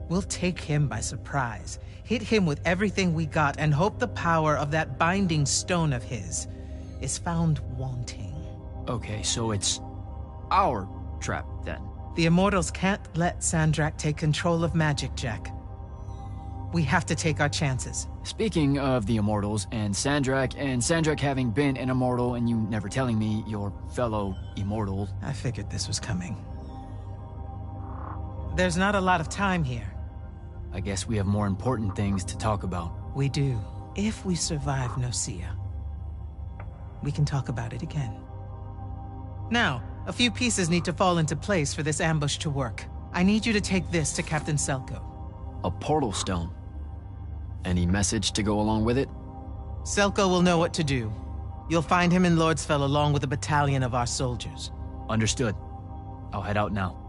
We'll take him by surprise, hit him with everything we got, and hope the power of that binding stone of his is found wanting. Okay, so it's our trap, then. The Immortals can't let Sandrak take control of magic, Jack. We have to take our chances. Speaking of the Immortals and Sandrak having been an Immortal and you never telling me your fellow Immortal... I figured this was coming. There's not a lot of time here. I guess we have more important things to talk about. We do. If we survive Nicaea, we can talk about it again. Now, a few pieces need to fall into place for this ambush to work. I need you to take this to Captain Selko. A portal stone? Any message to go along with it? Selko will know what to do. You'll find him in Lordsfell along with a battalion of our soldiers. Understood. I'll head out now.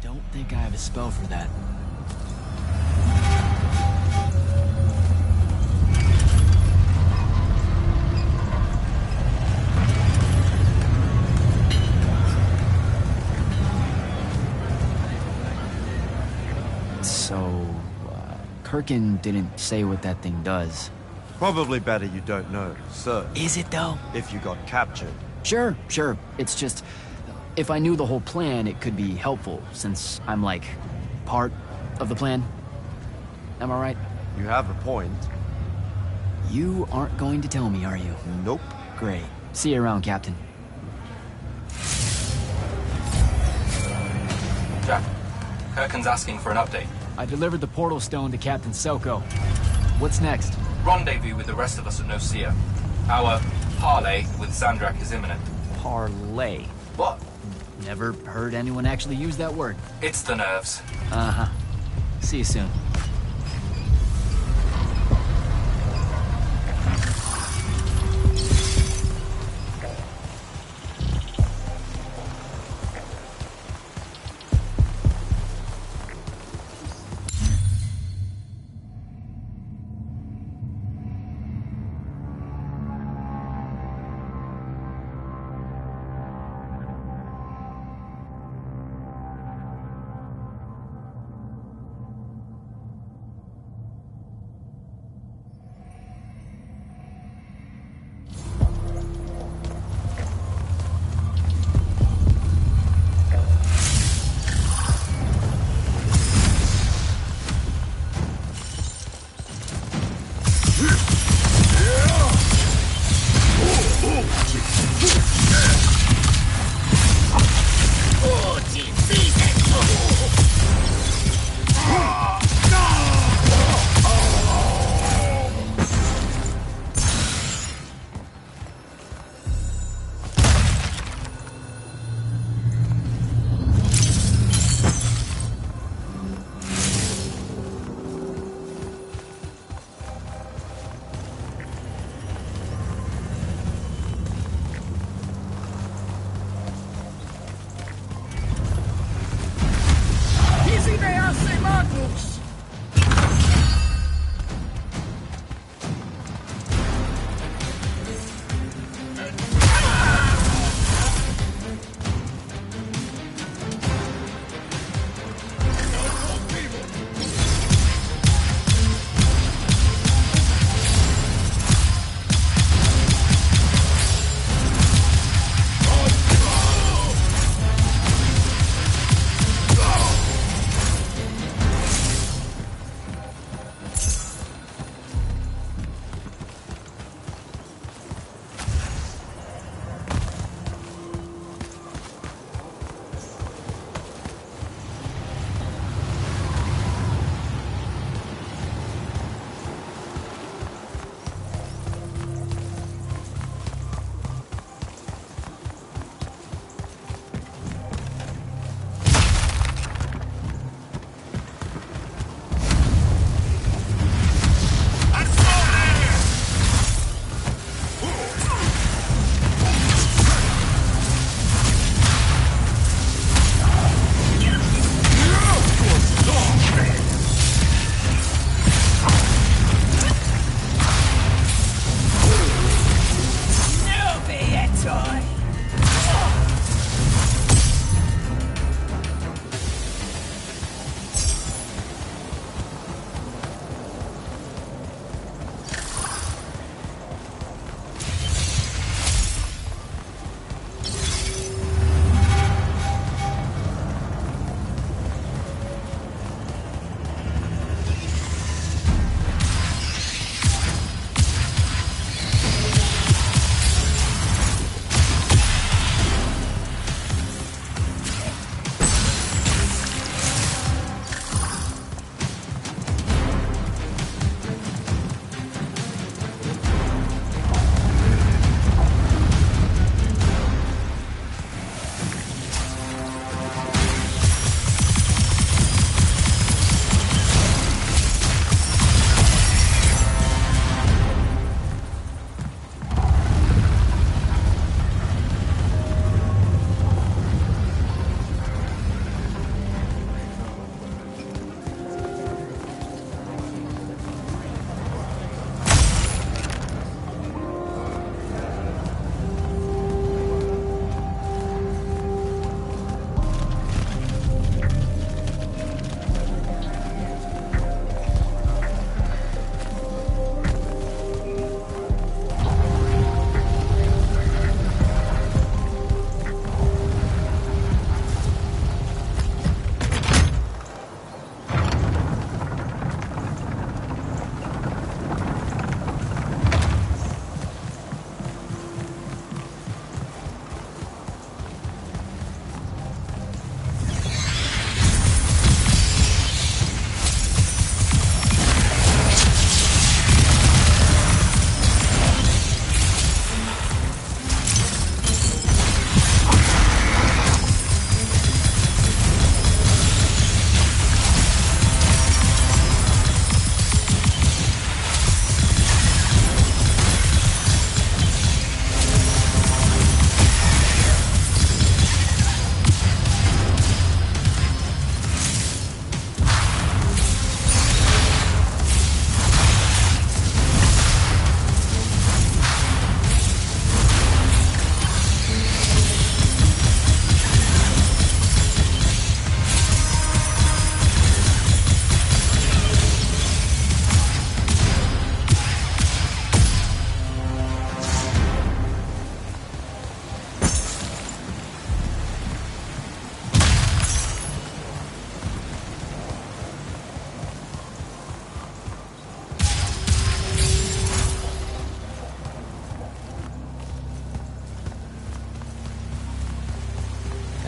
Don't think I have a spell for that. So, Kirkin didn't say what that thing does. Probably better you don't know, sir. Is it though? If you got captured. Sure. It's just, if I knew the whole plan, it could be helpful, since I'm like, part of the plan. Am I right? You have a point. You aren't going to tell me, are you? Nope. Great. See you around, Captain. Jack, Kirkin's asking for an update. I delivered the portal stone to Captain Selko. What's next? Rendezvous with the rest of us at Nicaea. Our parley with Sandrak is imminent. Parlay. What? Never heard anyone actually use that word. It's the nerves. Uh-huh. See you soon.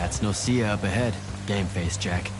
That's Nocia up ahead. Game face, Jack.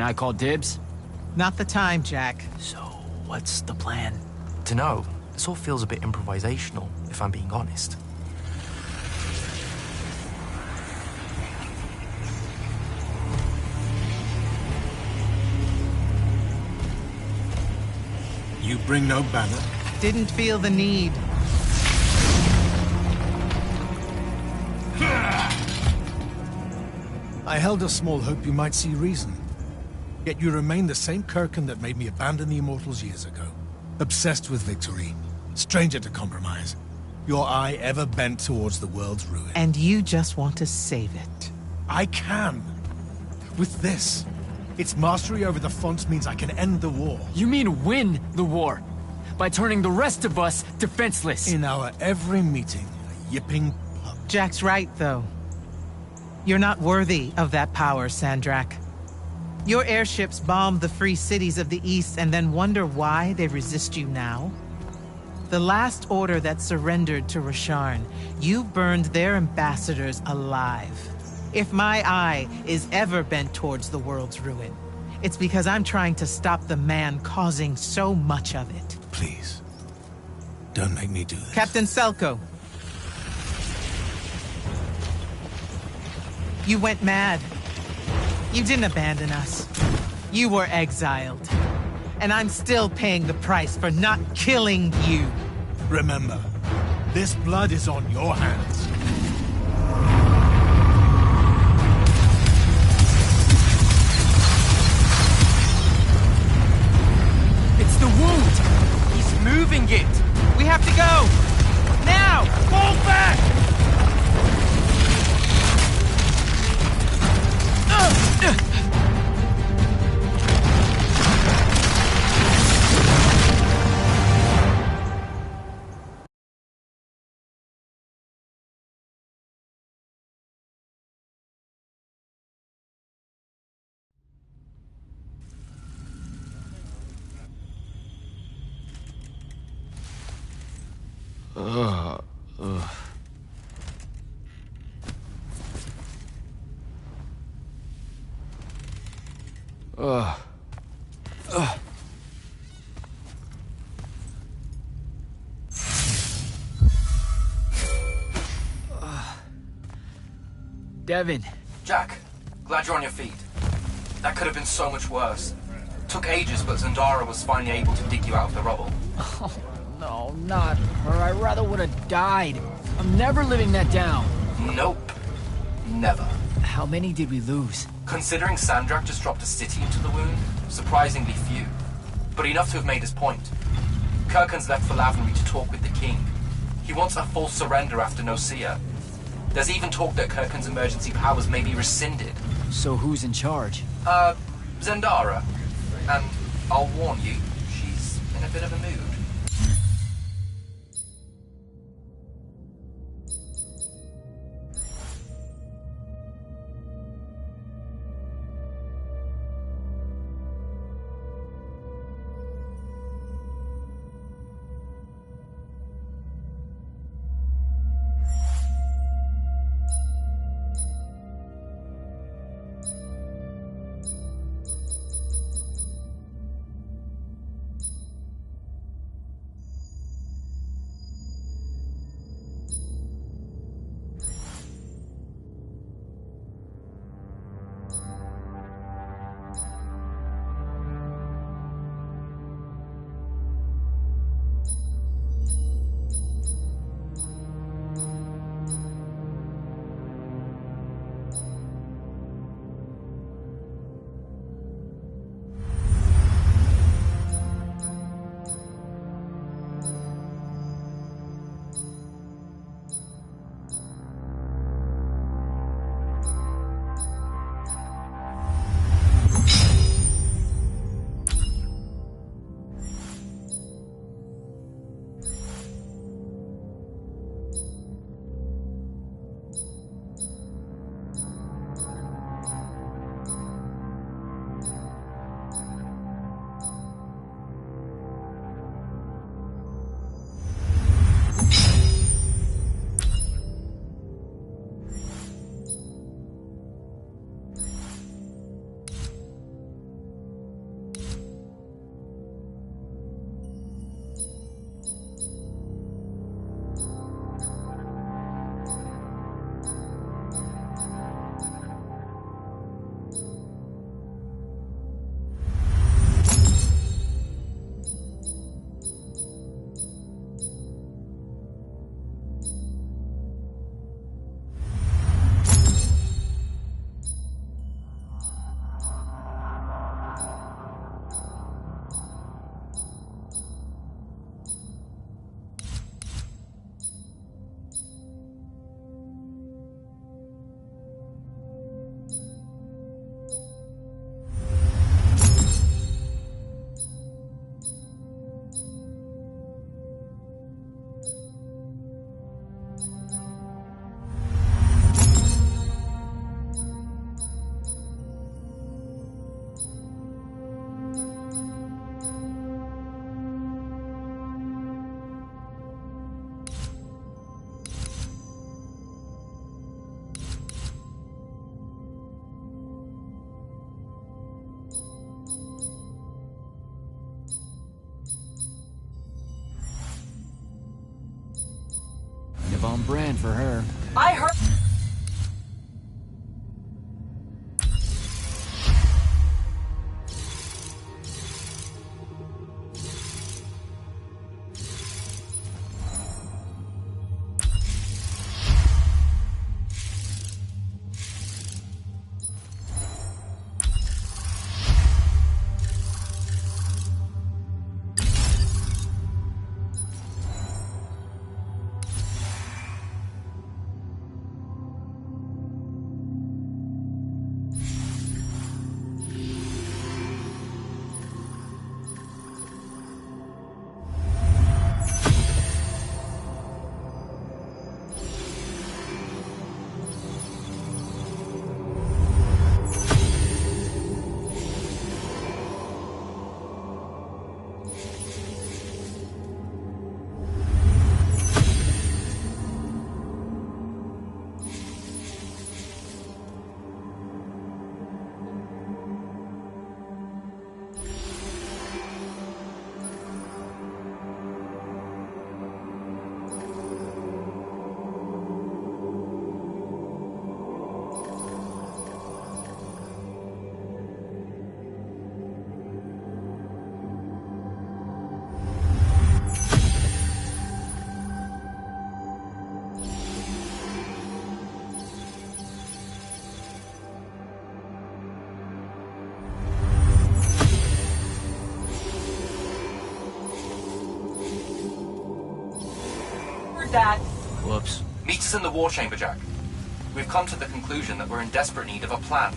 Can I call dibs? Not the time, Jack. So, what's the plan? Dunno. This all feels a bit improvisational, if I'm being honest. You bring no banner? Didn't feel the need. I held a small hope you might see reason. Yet you remain the same Kirkin that made me abandon the Immortals years ago. Obsessed with victory, stranger to compromise. Your eye ever bent towards the world's ruin. And you just want to save it. I can. With this. Its mastery over the fonts means I can end the war. You mean win the war? By turning the rest of us defenseless? In our every meeting, a yipping pub. Jack's right, though. You're not worthy of that power, Sandrak. Your airships bomb the free cities of the East and then wonder why they resist you now? The last order that surrendered to Rasharn, you burned their ambassadors alive. If my eye is ever bent towards the world's ruin, it's because I'm trying to stop the man causing so much of it. Please, don't make me do this. Captain Selko. You went mad. You didn't abandon us. You were exiled. And I'm still paying the price for not killing you. Remember, this blood is on your hands. It's the wound! He's moving it! We have to go! Now! Fall back! Devin. Jack, glad you're on your feet. That could have been so much worse. Took ages, but Zendara was finally able to dig you out of the rubble. Oh, no, not her. I rather would have died. I'm never living that down. Nope. Never. How many did we lose? Considering Sandrak just dropped a city into the wound, surprisingly few. But enough to have made his point. Kirkhan's left for Lavenry to talk with the king. He wants a full surrender after Nocia. There's even talk that Kirkhan's emergency powers may be rescinded. So who's in charge? Zendara. And I'll warn you, she's in a bit of a mood. On brand for her. I heard... that. Whoops. Meet us in the war chamber, Jack. We've come to the conclusion that we're in desperate need of a plan.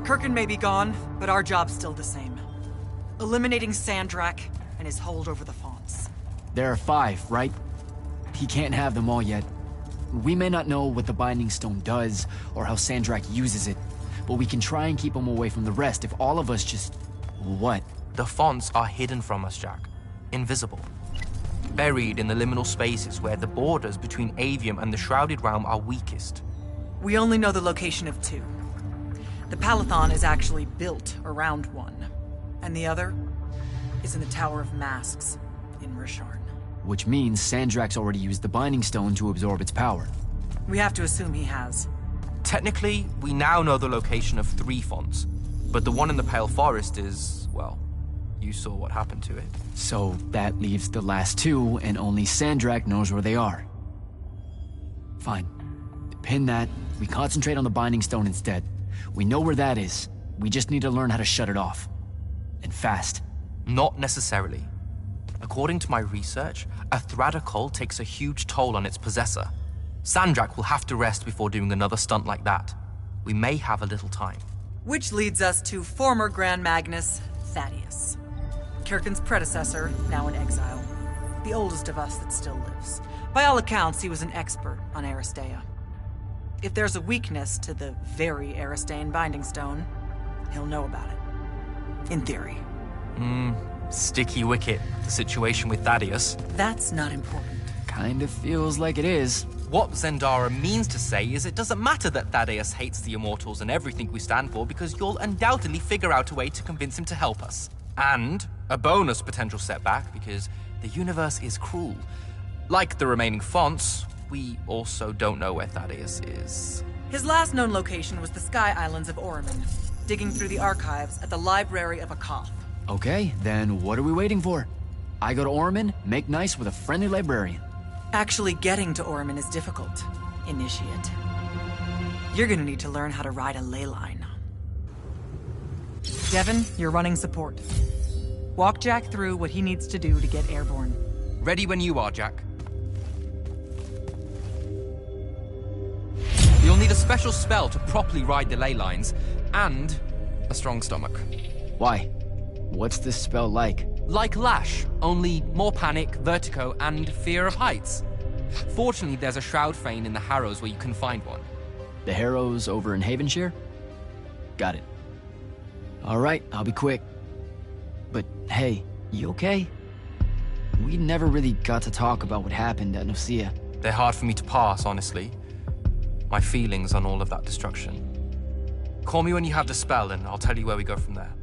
Kirkin may be gone, but our job's still the same. Eliminating Sandrak and his hold over the fonts. There are 5, right? He can't have them all yet. We may not know what the Binding Stone does, or how Sandrak uses it, but we can try and keep him away from the rest if all of us just... What? The fonts are hidden from us, Jack. Invisible. Buried in the liminal spaces where the borders between Aveum and the Shrouded Realm are weakest. We only know the location of 2. The Palathon is actually built around one, and the other is in the Tower of Masks in Risharn. Which means Sandrak's already used the Binding Stone to absorb its power. We have to assume he has. Technically, we now know the location of 3 fonts, but the one in the Pale Forest is, well, you saw what happened to it. So that leaves the last 2, and only Sandrak knows where they are. Fine. Pin that. We concentrate on the Binding Stone instead. We know where that is. We just need to learn how to shut it off. And fast. Not necessarily. According to my research, a Thradakol takes a huge toll on its possessor. Sandrak will have to rest before doing another stunt like that. We may have a little time. Which leads us to former Grand Magnus, Thaddeus. Kirkin's predecessor, now in exile. The oldest of us that still lives. By all accounts, he was an expert on Aristea. If there's a weakness to the very Aristane Binding Stone, he'll know about it. In theory. Sticky wicket, the situation with Thaddeus. That's not important. Kind of feels like it is. What Zendara means to say is it doesn't matter that Thaddeus hates the Immortals and everything we stand for, because you'll undoubtedly figure out a way to convince him to help us. And a bonus potential setback, because the universe is cruel. Like the remaining fonts, we also don't know where Thaddeus is. His last known location was the Sky Islands of Oraman, digging through the archives at the Library of Akoth. Okay, then what are we waiting for? I go to Oraman, make nice with a friendly librarian. Actually getting to Oraman is difficult, Initiate. You're gonna need to learn how to ride a ley line. Devin, you're running support. Walk Jack through what he needs to do to get airborne. Ready when you are, Jack. You'll need a special spell to properly ride the ley lines, and a strong stomach. Why? What's this spell like? Like Lash, only more panic, vertigo, and fear of heights. Fortunately, there's a Shroud Fane in the Harrows where you can find one. The Harrows over in Havenshire? Got it. All right, I'll be quick. But hey, you okay? We never really got to talk about what happened at Nicaea. They're hard for me to pass, honestly. My feelings on all of that destruction. Call me when you have the spell and I'll tell you where we go from there.